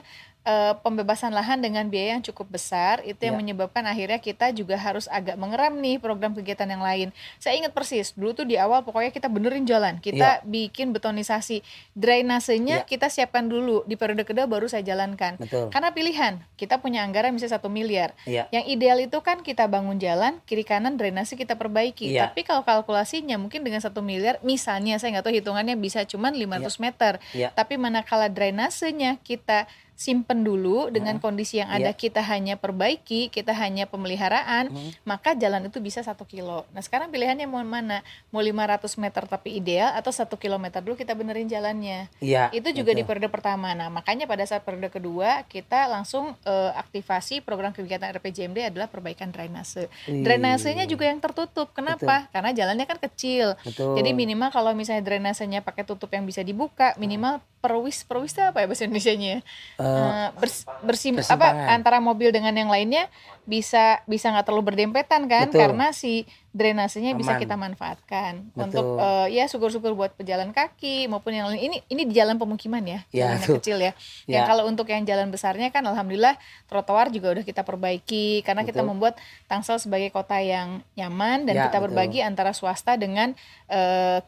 Speaker 2: pembebasan lahan dengan biaya yang cukup besar, itu yang menyebabkan akhirnya kita juga harus agak mengeram nih program kegiatan yang lain. Saya ingat persis, dulu tuh di awal pokoknya kita benerin jalan, kita bikin betonisasi, drainasenya kita siapkan dulu, di periode kedua baru saya jalankan.
Speaker 1: Betul.
Speaker 2: Karena pilihan, kita punya anggaran misalnya 1 miliar.
Speaker 1: Iya.
Speaker 2: Yang ideal itu kan kita bangun jalan, kiri kanan drainase kita perbaiki.
Speaker 1: Iya.
Speaker 2: Tapi kalau kalkulasinya mungkin dengan 1 miliar, misalnya saya nggak tahu hitungannya bisa cuman 500 meter.
Speaker 1: Iya.
Speaker 2: Tapi manakala drainasenya kita simpen dulu dengan kondisi yang ada, kita hanya perbaiki, kita hanya pemeliharaan, maka jalan itu bisa 1 kilo. Nah sekarang pilihannya mau mana? Mau 500 meter tapi ideal, atau 1 kilometer dulu kita benerin jalannya.
Speaker 1: Iya,
Speaker 2: Itu juga di periode pertama. Nah makanya pada saat periode kedua kita langsung aktivasi program kegiatan RPJMD adalah perbaikan drainase. Drainasenya juga yang tertutup. Kenapa? Karena jalannya kan kecil.
Speaker 1: Betul.
Speaker 2: Jadi minimal kalau misalnya drainasenya pakai tutup yang bisa dibuka, minimal perwis itu apa ya bahasa Indonesianya?
Speaker 1: Persimpangan.
Speaker 2: Antara mobil dengan yang lainnya bisa nggak terlalu berdempetan kan,
Speaker 1: Betul.
Speaker 2: karena si drainasenya bisa
Speaker 1: Aman.
Speaker 2: kita manfaatkan.
Speaker 1: Betul.
Speaker 2: Untuk ya syukur-syukur buat pejalan kaki maupun yang lain. Ini di jalan pemukiman ya,
Speaker 1: Ya,
Speaker 2: jalan
Speaker 1: tuh.
Speaker 2: kecil ya.
Speaker 1: Ya.
Speaker 2: Yang kalau untuk yang jalan besarnya kan alhamdulillah trotoar juga udah kita perbaiki karena kita
Speaker 1: Betul.
Speaker 2: membuat Tangsel sebagai kota yang nyaman dan
Speaker 1: Ya,
Speaker 2: kita
Speaker 1: betul.
Speaker 2: berbagi antara swasta dengan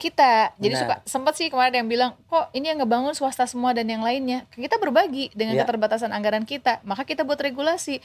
Speaker 2: kita. Jadi
Speaker 1: Benar.
Speaker 2: sempat sih kemarin ada yang bilang, kok ini yang ngebangun swasta semua dan yang lainnya. Kita berbagi dengan
Speaker 1: Ya.
Speaker 2: keterbatasan anggaran kita, maka kita buat regulasi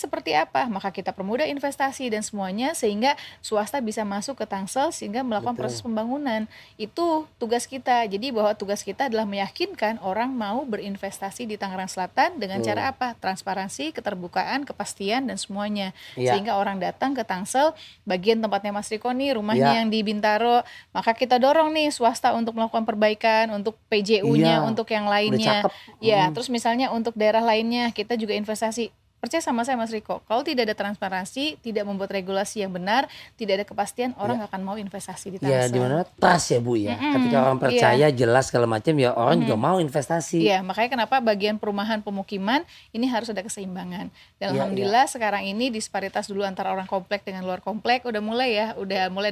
Speaker 2: seperti apa, maka kita permudah investasi dan semuanya sehingga swasta bisa masuk ke Tangsel sehingga melakukan
Speaker 1: Betul.
Speaker 2: proses pembangunan. Itu tugas kita. Jadi bahwa tugas kita adalah meyakinkan orang mau berinvestasi di Tangerang Selatan dengan
Speaker 1: Betul.
Speaker 2: cara apa? Transparansi, keterbukaan, kepastian dan semuanya.
Speaker 1: Ya.
Speaker 2: Sehingga orang datang ke Tangsel, bagian tempatnya Mas Riko nih, rumahnya
Speaker 1: Ya.
Speaker 2: yang di Bintaro, maka kita dorong nih swasta untuk melakukan perbaikan, untuk PJU-nya,
Speaker 1: Iya.
Speaker 2: untuk yang lainnya.
Speaker 1: cakep.
Speaker 2: Ya, terus misalnya untuk daerah lainnya kita juga investasi. Percaya sama saya Mas Riko, kalau tidak ada transparansi, tidak membuat regulasi yang benar, tidak ada kepastian, orang nggak akan mau investasi di
Speaker 1: Ya
Speaker 2: Tangsel.
Speaker 1: di mana trust ya Bu ya. Ketika orang percaya jelas segala macam ya orang juga mau investasi.
Speaker 2: Iya, makanya kenapa bagian perumahan pemukiman ini harus ada keseimbangan. Dan
Speaker 1: Iya,
Speaker 2: alhamdulillah sekarang ini disparitas dulu antara orang komplek dengan luar komplek udah mulai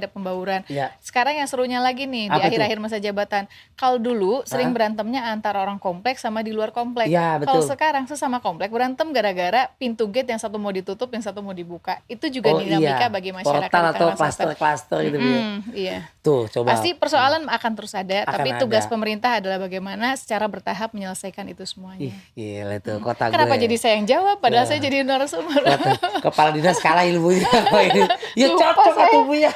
Speaker 2: ada pembauran.
Speaker 1: Iya.
Speaker 2: Sekarang yang serunya lagi nih di
Speaker 1: Apa tuh?
Speaker 2: akhir-akhir masa jabatan. Kalau dulu sering berantemnya antara orang komplek sama di luar komplek.
Speaker 1: Iya,
Speaker 2: Kalau
Speaker 1: betul.
Speaker 2: sekarang sesama komplek berantem gara-gara pintu gate yang satu mau ditutup, yang satu mau dibuka. Itu juga dinamika bagi masyarakat
Speaker 1: Portal
Speaker 2: di
Speaker 1: atau
Speaker 2: Tangerang Selatan.
Speaker 1: klaster-klaster gitu Bu ya.
Speaker 2: Iya.
Speaker 1: Tuh coba.
Speaker 2: Pasti persoalan akan terus ada,
Speaker 1: Akan
Speaker 2: tapi tugas
Speaker 1: ada.
Speaker 2: pemerintah adalah bagaimana secara bertahap menyelesaikan itu semuanya.
Speaker 1: Ih, gila tuh kota gue.
Speaker 2: Kenapa jadi saya yang jawab padahal saya jadi narasumber?
Speaker 1: Kepala dinas kalah ilmunya. Ya
Speaker 2: Lupa
Speaker 1: cocok
Speaker 2: saya.
Speaker 1: atuh Bu ya.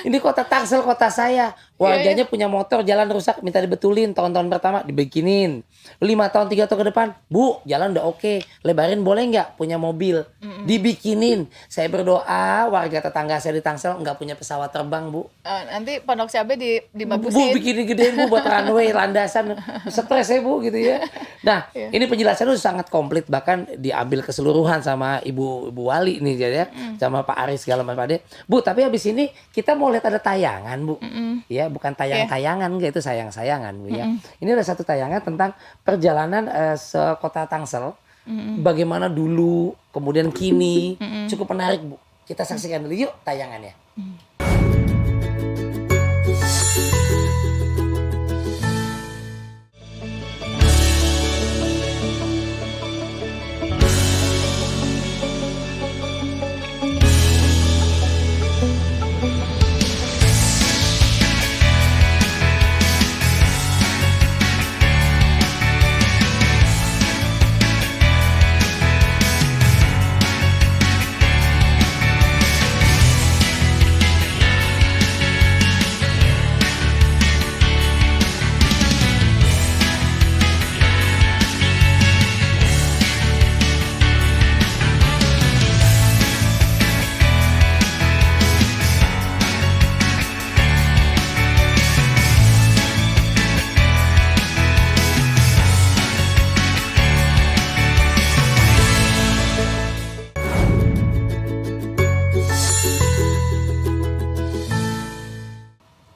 Speaker 1: Ini kota Tangsel, kota saya. Warganya punya motor jalan rusak minta dibetulin tahun-tahun pertama dibikinin. 5 tahun 3 tahun ke depan, Bu, jalan udah oke. Lebarin boleh nggak? Punya mobil. Dibikinin. Saya berdoa warga tetangga saya di Tangsel nggak punya pesawat terbang, Bu.
Speaker 2: Nanti Pondok Cabe
Speaker 1: Bu
Speaker 2: dibagusin.
Speaker 1: bikinin gedein Bu buat runway, landasan. Stres ya Bu gitu ya. Nah, ini penjelasan itu sangat komplit bahkan diambil keseluruhan sama Ibu Wali nih ya, sama Pak Aris segala macam Pak Ade. Bu, tapi habis ini kita mau lihat ada tayangan, Bu. Ya, bukan tayang-tayangan enggak, itu sayang-sayangan Bu ya. Ini ada satu tayangan tentang perjalanan sekota Tangsel. Bagaimana dulu, kemudian kini. Cukup menarik, Bu. Kita saksikan dulu yuk tayangannya.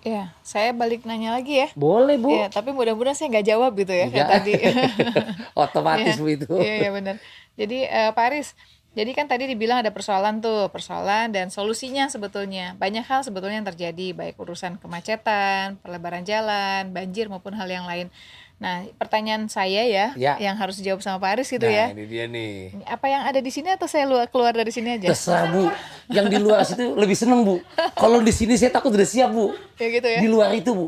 Speaker 2: Ya, saya balik nanya lagi ya.
Speaker 1: Boleh, Bu.
Speaker 2: Ya, tapi mudah-mudahan saya nggak jawab gitu ya kayak
Speaker 1: Enggak.
Speaker 2: tadi.
Speaker 1: Otomatis
Speaker 2: Iya.
Speaker 1: Bu itu.
Speaker 2: Iya benar. Jadi Pak Aris, jadi kan tadi dibilang ada persoalan dan solusinya sebetulnya. Banyak hal sebetulnya yang terjadi, baik urusan kemacetan, perlebaran jalan, banjir maupun hal yang lain. Nah, pertanyaan saya ya, yang harus dijawab sama Pak Aris gitu ya.
Speaker 1: Nah, ini dia nih.
Speaker 2: Apa yang ada di sini atau saya keluar dari sini aja?
Speaker 1: Terserah Bu, yang di luar situ lebih seneng Bu. Kalau di sini saya takut udah siap Bu.
Speaker 2: Ya gitu ya.
Speaker 1: Di luar itu Bu.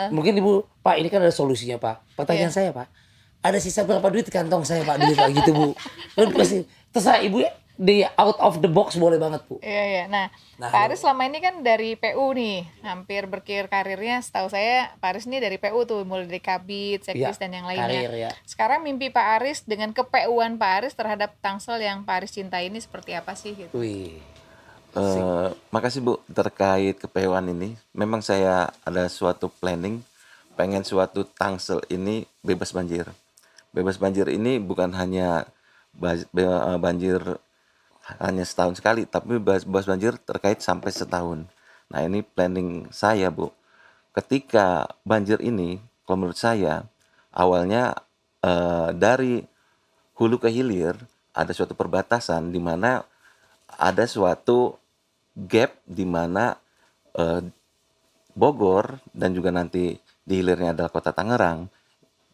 Speaker 1: Mungkin Ibu, Pak ini kan ada solusinya Pak. Pertanyaan saya Pak, ada sisa berapa duit di kantong saya Pak, duit lagi gitu Bu. Lalu pasti terserah Ibu ya, di out of the box boleh banget Bu.
Speaker 2: Iya. Nah, Pak Aris selama ini kan dari PU nih, hampir karirnya setahu saya Pak Aris ini dari PU tuh, mulai dari Kabid, Sekdis dan yang lainnya.
Speaker 1: Karir,
Speaker 2: Sekarang mimpi Pak Aris dengan ke-PU-an Pak Aris terhadap Tangsel yang Pak Aris cintai ini seperti apa sih gitu?
Speaker 1: Wih.
Speaker 4: Makasih Bu, terkait ke-PU-an ini, memang saya ada suatu planning, pengen suatu Tangsel ini bebas banjir. Bebas banjir ini bukan hanya banjir hanya setahun sekali, tapi bebas banjir terkait sampai setahun. Nah ini planning saya Bu. Ketika banjir ini, kalau menurut saya, awalnya dari hulu ke hilir ada suatu perbatasan di mana ada suatu gap di mana Bogor dan juga nanti di hilirnya adalah kota Tangerang,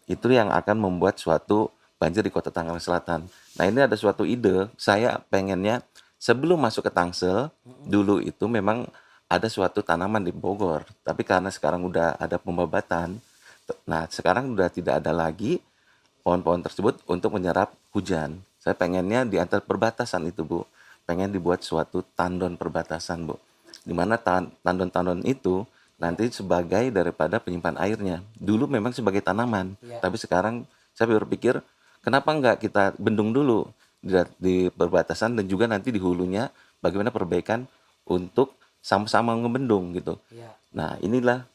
Speaker 4: itu yang akan membuat suatu banjir di kota Tangerang Selatan. Nah ini ada suatu ide, saya pengennya sebelum masuk ke Tangsel, dulu itu memang ada suatu tanaman di Bogor, tapi karena sekarang udah ada pembabatan, nah sekarang udah tidak ada lagi pohon-pohon tersebut untuk menyerap hujan. Saya pengennya di antar perbatasan itu Bu, pengen dibuat suatu tandon perbatasan Bu, di mana tandon-tandon itu nanti sebagai daripada penyimpan airnya. Dulu memang sebagai tanaman, tapi sekarang saya berpikir kenapa enggak kita bendung dulu di perbatasan dan juga nanti di hulunya bagaimana perbaikan untuk sama-sama ngebendung gitu. Nah inilah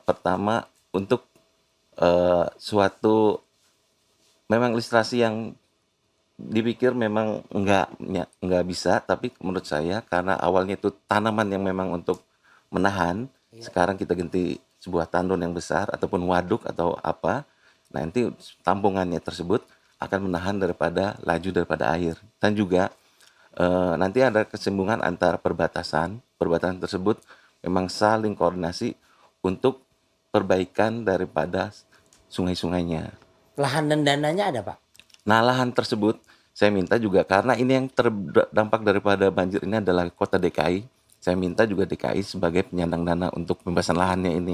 Speaker 4: pertama untuk suatu memang ilustrasi yang dipikir memang enggak bisa, tapi menurut saya karena awalnya itu tanaman yang memang untuk menahan, sekarang kita ganti sebuah tandon yang besar ataupun waduk atau apa, nanti tampungannya tersebut akan menahan laju daripada air. Dan juga nanti ada keseimbangan antara perbatasan tersebut memang saling koordinasi untuk perbaikan daripada sungai-sungainya.
Speaker 1: Lahan dan dananya ada Pak?
Speaker 4: Nah lahan tersebut saya minta juga karena ini yang terdampak daripada banjir ini adalah kota DKI. Saya minta juga DKI sebagai penyandang dana untuk pembebasan lahannya ini.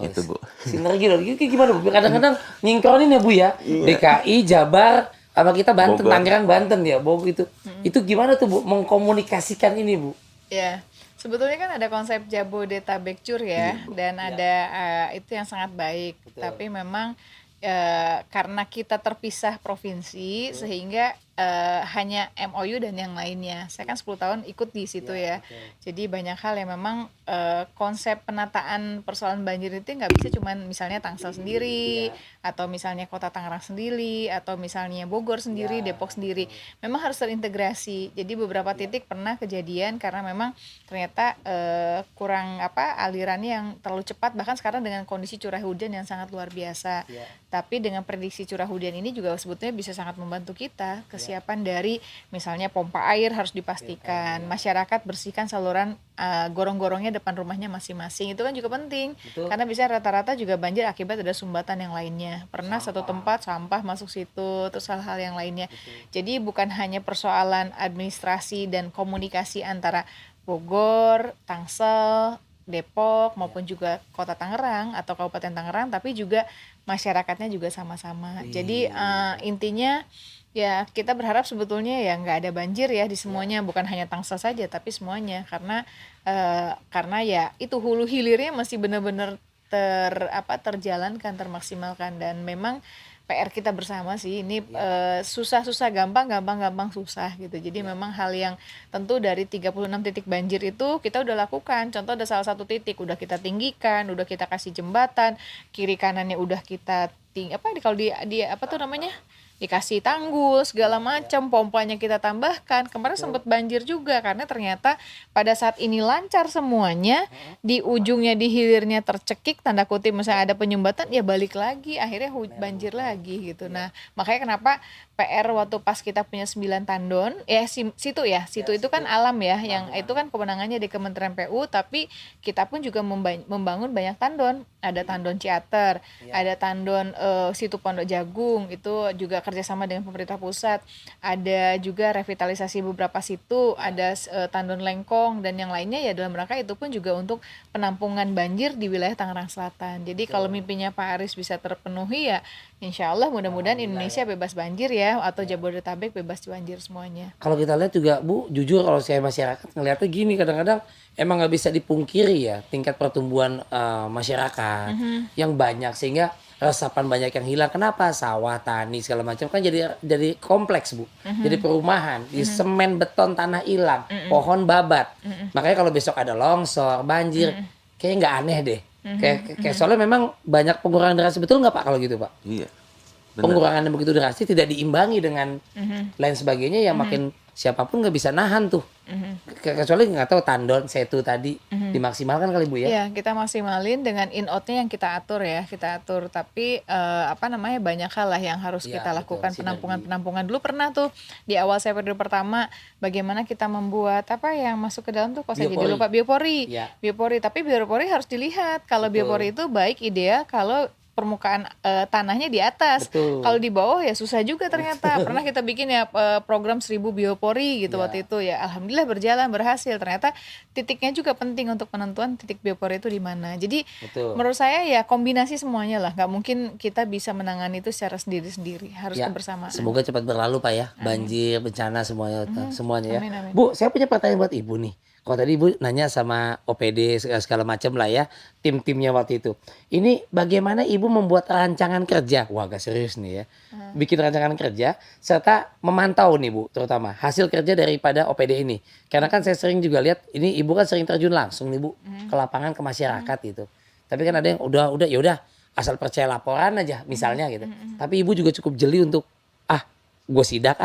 Speaker 4: Itu Bu.
Speaker 1: Sinergi loh, gimana Bu? Kadang-kadang nyingkronin ya Bu ya. DKI, Jabar, apa kita Banten, Tangerang, Banten ya, Bogor itu. Itu gimana tuh Bu mengkomunikasikan ini Bu?
Speaker 2: Ya, sebetulnya kan ada konsep Jabodetabekcur ya, dan ada itu yang sangat baik. Tapi memang karena kita terpisah provinsi sehingga hanya MOU dan yang lainnya. Saya kan 10 tahun ikut di situ ya. Jadi banyak hal yang memang konsep penataan persoalan banjir itu nggak bisa cuman misalnya Tangsel sendiri atau misalnya Kota Tangerang sendiri atau misalnya Bogor sendiri, Depok sendiri. Memang harus terintegrasi. Jadi beberapa titik pernah kejadian karena memang ternyata kurang alirannya yang terlalu cepat, bahkan sekarang dengan kondisi curah hujan yang sangat luar biasa. Tapi dengan prediksi curah hujan ini juga sebetulnya bisa sangat membantu kita. Kesiapan dari misalnya pompa air harus dipastikan, masyarakat bersihkan saluran gorong-gorongnya depan rumahnya masing-masing, itu kan juga penting. Karena bisa rata-rata juga banjir akibat ada sumbatan yang lainnya. Pernah satu tempat sampah masuk situ, terus hal-hal yang lainnya. Jadi bukan hanya persoalan administrasi dan komunikasi antara Bogor, Tangsel, Depok maupun juga Kota Tangerang atau Kabupaten Tangerang, tapi juga masyarakatnya juga sama-sama. Jadi intinya ya kita berharap sebetulnya ya nggak ada banjir ya di semuanya, bukan hanya Tangsel saja tapi semuanya, karena ya itu hulu hilirnya masih benar-benar terjalankan, termaksimalkan, dan memang PR kita bersama sih ini. Susah-susah gampang susah gitu. Jadi memang hal yang tentu dari 36 titik banjir itu kita udah lakukan. Contoh ada salah satu titik udah kita tinggikan, udah kita kasih jembatan, kiri kanannya udah kita kalau di apa tuh namanya dikasih tanggul segala macam, pompanya kita tambahkan. Kemarin sempat banjir juga karena ternyata pada saat ini lancar semuanya, di ujungnya di hilirnya tercekik tanda kutip, misalnya ada penyumbatan ya balik lagi, akhirnya banjir lagi gitu. Nah, makanya kenapa PR waktu pas kita punya 9 tandon, situ itu kan alam ya, yang itu kan kewenangannya di Kementerian PU, tapi kita pun juga membangun banyak tandon. Ada tandon Ciater, ada tandon situ Pondok Jagung, itu juga kerjasama dengan pemerintah pusat. Ada juga revitalisasi beberapa situ, ada tandon Lengkong dan yang lainnya ya dalam rangka itu pun juga untuk penampungan banjir di wilayah Tangerang Selatan. Jadi kalau mimpinya Pak Aris bisa terpenuhi ya insya Allah mudah-mudahan Indonesia bebas banjir ya, atau Jabodetabek bebas banjir semuanya.
Speaker 1: Kalau kita lihat juga Bu, jujur kalau saya masyarakat ngeliatnya gini, kadang-kadang emang nggak bisa dipungkiri ya tingkat pertumbuhan masyarakat yang banyak, sehingga resapan banyak yang hilang. Kenapa? Sawah, tani segala macam kan jadi kompleks Bu, jadi perumahan, di semen beton tanah hilang, pohon babat. Makanya kalau besok ada longsor, banjir, kayaknya nggak aneh deh. Kayak soalnya memang banyak pengurangan drastis, betul nggak Pak kalau gitu Pak?
Speaker 4: Iya. Benar.
Speaker 1: Pengurangan yang begitu drastis tidak diimbangi dengan lain sebagainya yang makin siapapun nggak bisa nahan tuh. Kecuali nggak tahu tandon, setu tadi dimaksimalkan kali Bu ya?
Speaker 2: Iya, kita maksimalin dengan in-outnya yang kita atur ya, kita atur. Tapi banyak hal lah yang harus
Speaker 1: Iya,
Speaker 2: kita
Speaker 1: betul,
Speaker 2: lakukan.
Speaker 1: sinergi.
Speaker 2: Penampungan dulu pernah tuh di awal saya periode pertama, bagaimana kita membuat yang masuk ke dalam tuh, kok saya jadi
Speaker 1: Biopori.
Speaker 2: lupa, biopori.
Speaker 1: Iya.
Speaker 2: Biopori, tapi biopori harus dilihat. Kalau
Speaker 1: Betul.
Speaker 2: biopori itu baik ideal kalau permukaan tanahnya di atas.
Speaker 1: Betul.
Speaker 2: Kalau di bawah ya susah juga ternyata. Pernah kita bikin ya program 1000 biopori gitu
Speaker 1: Ya.
Speaker 2: waktu itu ya. Alhamdulillah berjalan, berhasil. Ternyata titiknya juga penting untuk penentuan titik biopori itu di mana. Jadi
Speaker 1: Betul.
Speaker 2: menurut saya ya kombinasi semuanya lah. Nggak mungkin kita bisa menangani itu secara sendiri-sendiri. Harus
Speaker 1: Ya,
Speaker 2: kebersamaan.
Speaker 1: semoga cepat berlalu Pak ya, banjir, bencana semuanya ya.
Speaker 2: Amin, amin.
Speaker 1: Bu, saya punya pertanyaan buat Ibu nih. Kalau tadi Ibu nanya sama OPD segala macam lah ya, tim-timnya waktu itu. Ini bagaimana Ibu membuat rancangan kerja? Wah, agak serius nih ya. Bikin rancangan kerja serta memantau nih Bu, terutama hasil kerja daripada OPD ini. Karena kan saya sering juga lihat ini Ibu kan sering terjun langsung nih Bu ke lapangan, ke masyarakat gitu. Tapi kan ada yang udah ya udah asal percaya laporan aja misalnya gitu. Tapi Ibu juga cukup jeli untuk gue sidak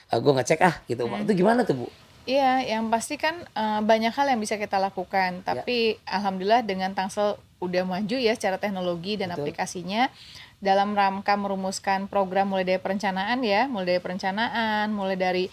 Speaker 1: gue ngecek gitu. Itu gimana tuh Bu?
Speaker 2: Iya, yang pasti kan banyak hal yang bisa kita lakukan. Tapi alhamdulillah dengan Tangsel udah maju ya secara teknologi dan
Speaker 1: Betul.
Speaker 2: aplikasinya, dalam rangka merumuskan program mulai dari perencanaan ya, mulai dari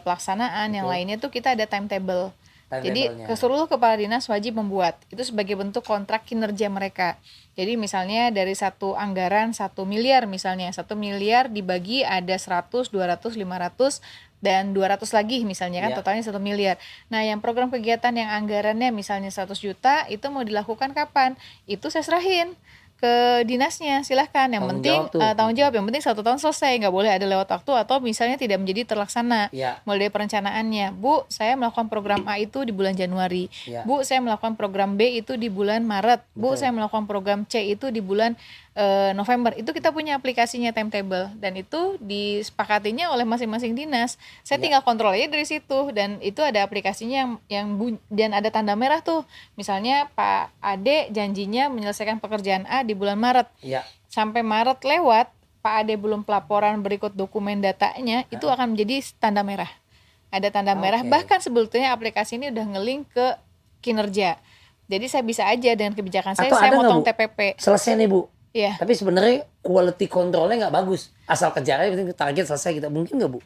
Speaker 2: pelaksanaan, yang
Speaker 1: Betul.
Speaker 2: lainnya tuh kita ada timetable. Jadi
Speaker 1: Timetable-nya.
Speaker 2: seluruh kepala dinas wajib membuat itu sebagai bentuk kontrak kinerja mereka. Jadi misalnya dari satu anggaran 1 miliar misalnya, 1 miliar dibagi ada 100, 200, 500 dan 200 lagi misalnya kan,
Speaker 1: Ya.
Speaker 2: totalnya 1 miliar. Nah, yang program kegiatan yang anggarannya misalnya 100 juta itu mau dilakukan kapan? Itu saya serahin ke dinasnya, silahkan. Yang
Speaker 1: Tanggung
Speaker 2: penting
Speaker 1: jawab tuh.
Speaker 2: tanggung jawab, yang penting 1 tahun selesai, nggak boleh ada lewat waktu atau misalnya tidak menjadi terlaksana.
Speaker 1: Ya.
Speaker 2: Mulai dari perencanaannya, Bu, saya melakukan program A itu di bulan Januari.
Speaker 1: Ya.
Speaker 2: Bu, saya melakukan program B itu di bulan Maret. Bu,
Speaker 1: Betul.
Speaker 2: saya melakukan program C itu di bulan November. Itu kita punya aplikasinya timetable dan itu disepakatinya oleh masing-masing dinas. Saya tinggal kontrol aja dari situ dan itu ada aplikasinya dan ada tanda merah tuh. Misalnya Pak Ade janjinya menyelesaikan pekerjaan A di bulan Maret.
Speaker 1: Ya.
Speaker 2: Sampai Maret lewat, Pak Ade belum pelaporan berikut dokumen datanya, itu akan menjadi tanda merah. Ada tanda merah,
Speaker 1: Oke.
Speaker 2: bahkan sebetulnya aplikasi ini udah nge-link ke kinerja. Jadi saya bisa aja dengan kebijakan saya
Speaker 1: Atau ada nggak,
Speaker 2: motong
Speaker 1: Bu?
Speaker 2: TPP.
Speaker 1: Selesai nih Bu.
Speaker 2: Iya.
Speaker 1: Tapi sebenarnya quality controlnya nggak bagus. Asal kejar aja, penting target selesai gitu. Mungkin nggak Bu?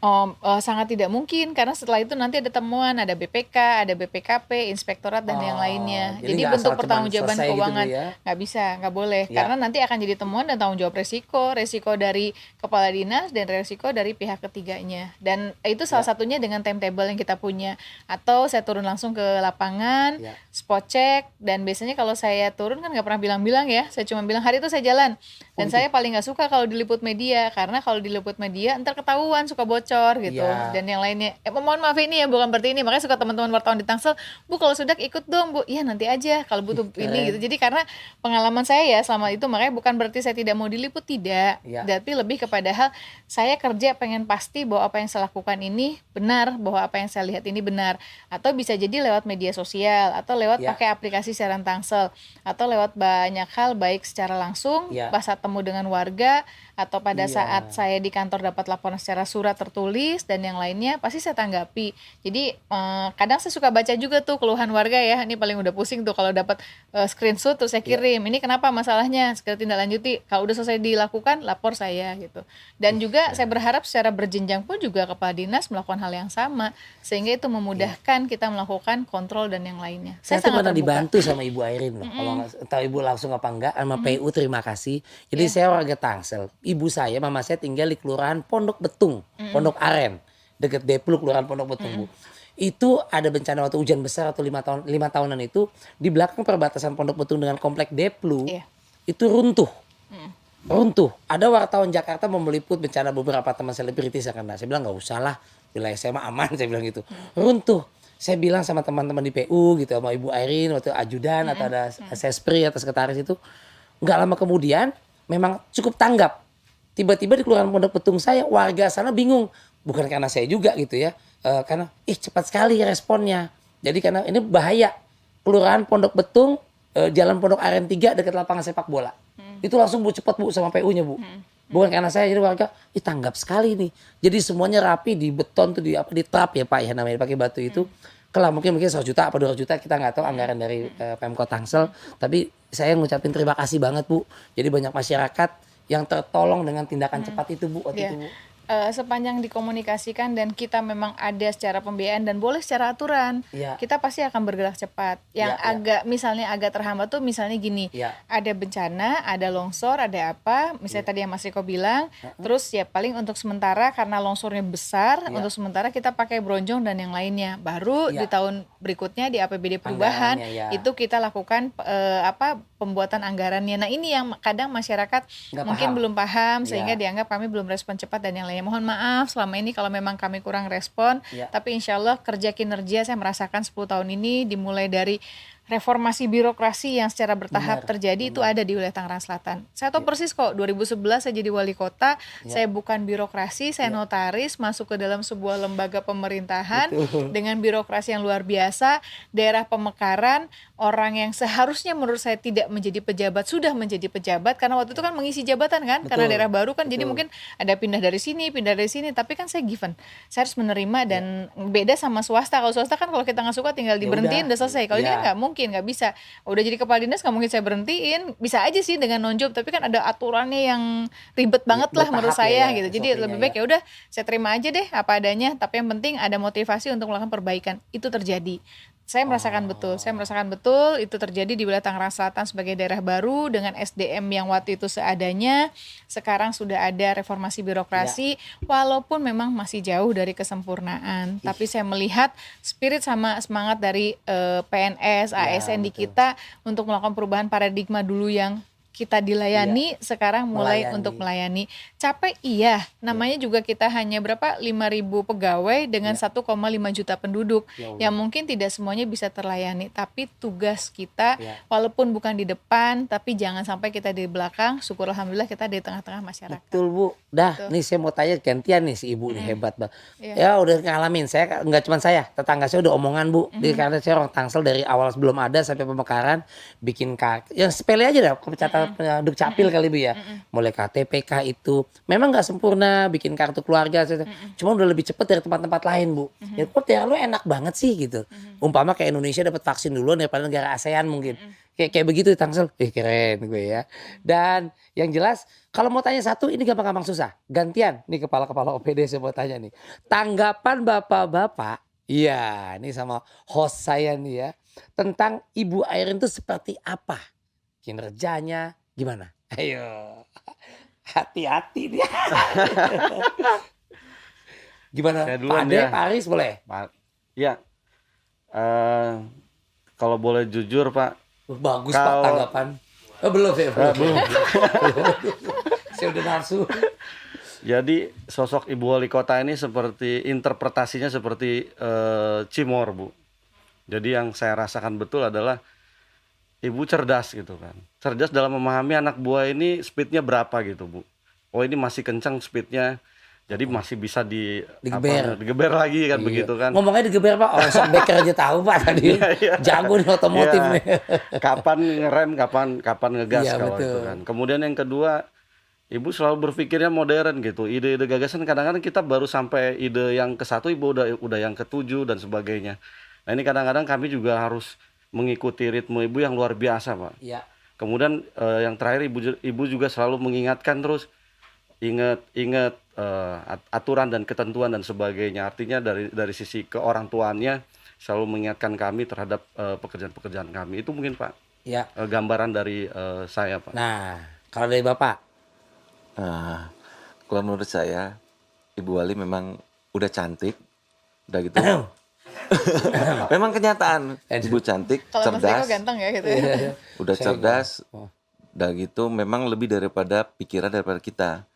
Speaker 2: Sangat tidak mungkin karena setelah itu nanti ada temuan, ada BPK, ada BPKP, inspektorat dan yang lainnya.
Speaker 1: jadi
Speaker 2: Jadi
Speaker 1: nggak
Speaker 2: bentuk
Speaker 1: asal cuman
Speaker 2: pertanggungjawaban
Speaker 1: selesai gitu, Bu,
Speaker 2: keuangan
Speaker 1: ya?
Speaker 2: nggak bisa, nggak boleh
Speaker 1: Ya.
Speaker 2: karena nanti akan jadi temuan dan tanggung jawab resiko dari kepala dinas dan resiko dari pihak ketiganya. Dan itu salah satunya dengan timetable yang kita punya. Atau saya turun langsung ke lapangan,
Speaker 1: Ya.
Speaker 2: spot check, dan biasanya kalau saya turun kan nggak pernah bilang-bilang ya, saya cuma bilang hari itu saya jalan. Dan saya paling nggak suka kalau diliput media karena kalau diliput media ntar ketahuan suka bocor gitu.
Speaker 1: Iya.
Speaker 2: Dan yang lainnya mohon maaf ini ya bukan berarti ini, makanya suka teman-teman wartawan di Tangsel, Bu kalau sudah ikut dong Bu, iya nanti aja kalau butuh ini gitu. Jadi karena pengalaman saya ya selama itu, makanya bukan berarti saya tidak mau diliput, tidak,
Speaker 1: Iya.
Speaker 2: tapi lebih kepada hal saya kerja pengen pasti bahwa apa yang saya lakukan ini benar, bahwa apa yang saya lihat ini benar. Atau bisa jadi lewat media sosial atau lewat
Speaker 1: Iya.
Speaker 2: pakai aplikasi siaran Tangsel atau lewat banyak hal baik secara langsung
Speaker 1: Iya.
Speaker 2: pas saat temu dengan warga atau pada saat saya di kantor dapat laporan secara surat tertulis dan yang lainnya pasti saya tanggapi. Jadi kadang saya suka baca juga tuh keluhan warga ya, ini paling udah pusing tuh kalau dapat screenshot terus saya kirim, ini kenapa masalahnya, segera tindak lanjuti, kalau udah selesai dilakukan lapor saya gitu. Dan juga saya berharap secara berjenjang pun juga kepala dinas melakukan hal yang sama, sehingga itu memudahkan kita melakukan kontrol dan yang lainnya.
Speaker 1: Saya tuh pernah dibantu sama Ibu Airin loh. Kalau nggak tahu Ibu langsung apa enggak sama PU, terima kasih. Jadi saya warga Tangsel. Ibu saya, mama saya tinggal di Kelurahan Pondok Betung, Pondok Aren, deket Deplu, Kelurahan Pondok Betung, Bu. Itu ada bencana waktu hujan besar atau 5 tahunan itu di belakang perbatasan Pondok Betung dengan komplek Deplu. Itu runtuh. Runtuh. Ada wartawan Jakarta mau meliput bencana beberapa teman selebritis yang kena. Saya bilang nggak usah lah, wilayah saya mah aman, saya bilang gitu. Runtuh. Saya bilang sama teman-teman di PU gitu, sama Ibu Airin waktu ajudan atau ada sespri atau sekretaris itu, nggak lama kemudian memang cukup tanggap. Tiba-tiba di Kelurahan Pondok Betung saya, warga sana bingung, bukan karena saya juga gitu ya, karena cepat sekali responnya. Jadi karena ini bahaya, Kelurahan Pondok Betung, Jalan Pondok Aren 3 dekat lapangan sepak bola. Itu langsung Bu cepat Bu sama PU-nya Bu. Bukan karena saya, jadi warga tanggap sekali nih. Jadi semuanya rapi di beton tuh di trap ya Pak ya namanya, pakai batu itu. Kelah mungkin 100 juta apa 200 juta kita nggak tahu anggaran dari Pemkot Tangsel. Tapi saya ngucapin terima kasih banget Bu. Jadi banyak masyarakat yang tertolong dengan tindakan cepat itu Bu waktu itu Bu.
Speaker 2: Sepanjang dikomunikasikan dan kita memang ada secara pembiayaan dan boleh secara aturan, kita pasti akan bergerak cepat. Yang agak misalnya agak terhambat tuh misalnya gini, ada bencana, ada longsor, ada apa, misalnya tadi yang Mas Riko bilang, terus ya paling untuk sementara karena longsornya besar, untuk sementara kita pakai bronjong dan yang lainnya. Baru di tahun berikutnya di APBD perubahan itu kita lakukan pembuatan anggarannya. Nah ini yang kadang masyarakat mungkin belum paham sehingga dianggap kami belum respon cepat dan yang lainnya. Mohon maaf selama ini kalau memang kami kurang respon, tapi insya Allah kerja kinerja saya merasakan 10 tahun ini dimulai dari reformasi birokrasi yang secara bertahap terjadi itu ada di wilayah Tangerang Selatan. Saya tahu persis kok 2011 saya jadi wali kota, saya bukan birokrasi, saya notaris masuk ke dalam sebuah lembaga pemerintahan dengan birokrasi yang luar biasa, daerah pemekaran, orang yang seharusnya menurut saya tidak menjadi pejabat sudah menjadi pejabat karena waktu itu kan mengisi jabatan kan, karena daerah baru kan jadi mungkin ada pindah dari sini, tapi kan saya given. Saya harus menerima dan beda sama swasta. Kalau swasta kan kalau kita nggak suka tinggal diberhentiin udah selesai. Kalau ini kan nggak mungkin, nggak bisa. Udah jadi kepala dinas nggak mungkin saya berhentiin. Bisa aja sih dengan non-job, tapi kan ada aturannya yang ribet banget lah menurut saya gitu. Jadi lebih baik ya udah saya terima aja deh apa adanya. Tapi yang penting ada motivasi untuk melakukan perbaikan. Itu terjadi. Saya merasakan betul itu terjadi di wilayah Tangerang Selatan sebagai daerah baru dengan SDM yang waktu itu seadanya. Sekarang sudah ada reformasi birokrasi walaupun memang masih jauh dari kesempurnaan. Tapi saya melihat spirit sama semangat dari PNS, ASN di kita untuk melakukan perubahan paradigma dulu yang kita dilayani, sekarang mulai untuk melayani. Capek iya, namanya juga kita hanya berapa 5.000 pegawai dengan 1,5 juta penduduk yang mungkin tidak semuanya bisa terlayani, tapi tugas kita walaupun bukan di depan, tapi jangan sampai kita di belakang. Syukur alhamdulillah kita di tengah-tengah masyarakat.
Speaker 1: Betul Bu. Nih saya mau tanya gantian nih si Ibu nih hebat Bang. Ya udah ngalamin, saya nggak cuma saya, tetangga saya udah omongan Bu. Karena saya orang Tangsel dari awal sebelum ada sampai pemekaran bikin yang sepele aja dah, pencatatan penduduk capil kali Bu ya. Mulai KTPK itu memang nggak sempurna, bikin kartu keluarga, cuma udah lebih cepet dari tempat-tempat lain Bu. Ya kok daerah lu enak banget sih gitu. Umpama kayak Indonesia dapat vaksin duluan daripada negara ASEAN mungkin. Kayak begitu Tangsel. Keren gue ya. Dan yang jelas kalau mau tanya satu ini gampang-gampang susah. Gantian nih kepala-kepala OPD saya mau tanya nih. Tanggapan bapak-bapak, iya ini sama host saya nih ya, tentang Ibu Airin itu seperti apa? Kinerjanya gimana? Ayo. Hati-hati dia. Gimana? Pak Ade, Pak Aris boleh?
Speaker 3: Ya. Kalau boleh jujur Pak.
Speaker 1: Bagus Pak tanggapan. Belum ya? Belum. Saya udah nafsu.
Speaker 3: Jadi sosok Ibu Wali Kota ini seperti interpretasinya seperti Cimor Bu. Jadi yang saya rasakan betul adalah Ibu cerdas gitu kan. Cerdas dalam memahami anak buah ini speednya berapa gitu Bu. Oh ini masih kencang speednya. Jadi masih bisa digeber lagi kan begitu kan.
Speaker 1: Ngomongnya digeber Pak, orang sok beker aja tahu Pak tadi. Jago nih otomotif nih.
Speaker 3: Kapan ngerem, kapan ngegas kalau
Speaker 1: betul.
Speaker 3: itu kan. Kemudian yang kedua Ibu selalu berpikirnya modern gitu. Ide-ide gagasan kadang-kadang kita baru sampai ide yang ke-1, Ibu udah yang ke-7 dan sebagainya. Nah, ini kadang-kadang kami juga harus mengikuti ritme Ibu yang luar biasa, Pak.
Speaker 1: Iya.
Speaker 3: Kemudian yang terakhir Ibu juga selalu mengingatkan terus ingat aturan dan ketentuan dan sebagainya. Artinya dari sisi keorangtuannya selalu mengingatkan kami terhadap pekerjaan-pekerjaan kami. Itu mungkin, Pak.
Speaker 1: Iya.
Speaker 3: Gambaran dari saya, Pak.
Speaker 1: Nah, kalau dari Bapak?
Speaker 4: Nah, kalau menurut saya Ibu Wali memang udah cantik, udah gitu. Memang kenyataan Ibu cantik,
Speaker 2: Kalau Mas Riko
Speaker 4: cerdas,
Speaker 2: ganteng ya gitu ya.
Speaker 4: udah
Speaker 1: Saya
Speaker 4: cerdas,
Speaker 1: Oh.
Speaker 4: udah gitu memang lebih daripada pikiran daripada kita.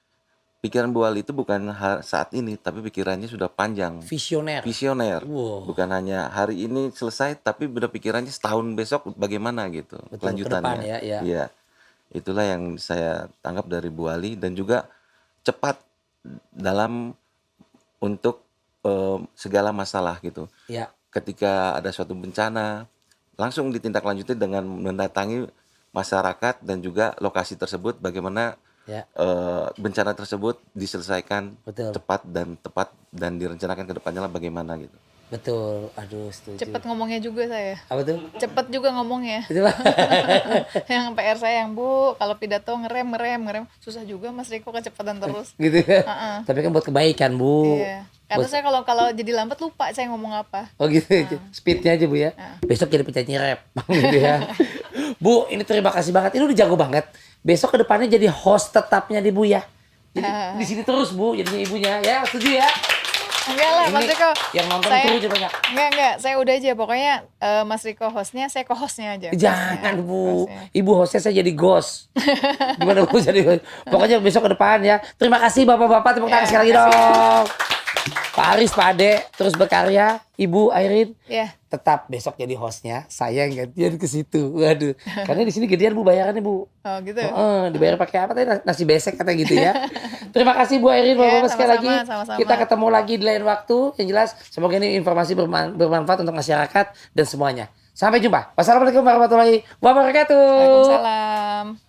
Speaker 4: Pikiran Bu Wali itu bukan saat ini, tapi pikirannya sudah panjang,
Speaker 1: Visioner.
Speaker 4: visioner.
Speaker 1: Wow.
Speaker 4: Bukan hanya hari ini selesai, tapi udah pikirannya setahun besok bagaimana gitu,
Speaker 1: Betul,
Speaker 4: kelanjutannya.
Speaker 1: ke depan ya.
Speaker 4: Iya. Itulah yang saya tangkap dari Bu Wali, dan juga cepat dalam untuk segala masalah gitu.
Speaker 1: Iya.
Speaker 4: Ketika ada suatu bencana, langsung ditindaklanjuti dengan mendatangi masyarakat dan juga lokasi tersebut, bagaimana
Speaker 1: Ya.
Speaker 4: bencana tersebut diselesaikan
Speaker 1: Betul.
Speaker 4: cepat dan tepat, dan direncanakan ke depannya lah bagaimana gitu.
Speaker 1: Betul. Aduh, setuju.
Speaker 2: Cepet ngomongnya juga saya.
Speaker 1: Apa tuh?
Speaker 2: Cepet juga ngomongnya.
Speaker 1: Itu Pak.
Speaker 2: Yang PR saya yang Bu, kalau pidato ngerem. Susah juga Mas Riko kecepatan terus.
Speaker 1: Gitu ya.
Speaker 2: Heeh.
Speaker 1: Tapi kan buat kebaikan, Bu.
Speaker 2: Iya. Karena saya kalau jadi lambat lupa saya ngomong apa.
Speaker 1: Oh gitu, speednya aja Bu ya. Besok jadi penyanyi rap, gitu ya. Bu, ini terima kasih banget. Ini udah jago banget. Besok ke depannya jadi host tetapnya di Bu ya. Jadi di sini terus Bu, jadinya ibunya. Ya, setuju ya.
Speaker 2: Enggak lah, Mas
Speaker 1: Ini
Speaker 2: Riko.
Speaker 1: yang nonton
Speaker 2: Saya-
Speaker 1: terus banyak.
Speaker 2: Enggak. Saya udah aja. Pokoknya Mas Riko hostnya, saya co-hostnya aja.
Speaker 1: Jangan
Speaker 2: Hostnya,
Speaker 1: Bu,
Speaker 2: hostnya.
Speaker 1: ibu hostnya saya jadi ghost. Gimana Bu jadi host? Pokoknya besok ke depan ya. Terima kasih bapak-bapak, tepuk tangan
Speaker 2: Ya,
Speaker 1: sekali lagi dong. Pak Aris, Pak Ade, terus berkarya. Ibu Airin,
Speaker 2: Ya,
Speaker 1: tetap besok jadi hostnya. Saya yang gantian ke situ. Waduh, karena di sini gedean Bu bayarannya Bu.
Speaker 2: oh gitu.
Speaker 1: Dibayar pakai apa tadi, nasi besek kata gitu ya. Terima kasih Bu Airin, bapak-bapak sekali lagi.
Speaker 2: sama-sama.
Speaker 1: Kita ketemu lagi di lain waktu. Yang jelas semoga ini informasi bermanfaat untuk masyarakat dan semuanya. Sampai jumpa. Wassalamualaikum warahmatullahi wabarakatuh.
Speaker 2: Waalaikumsalam.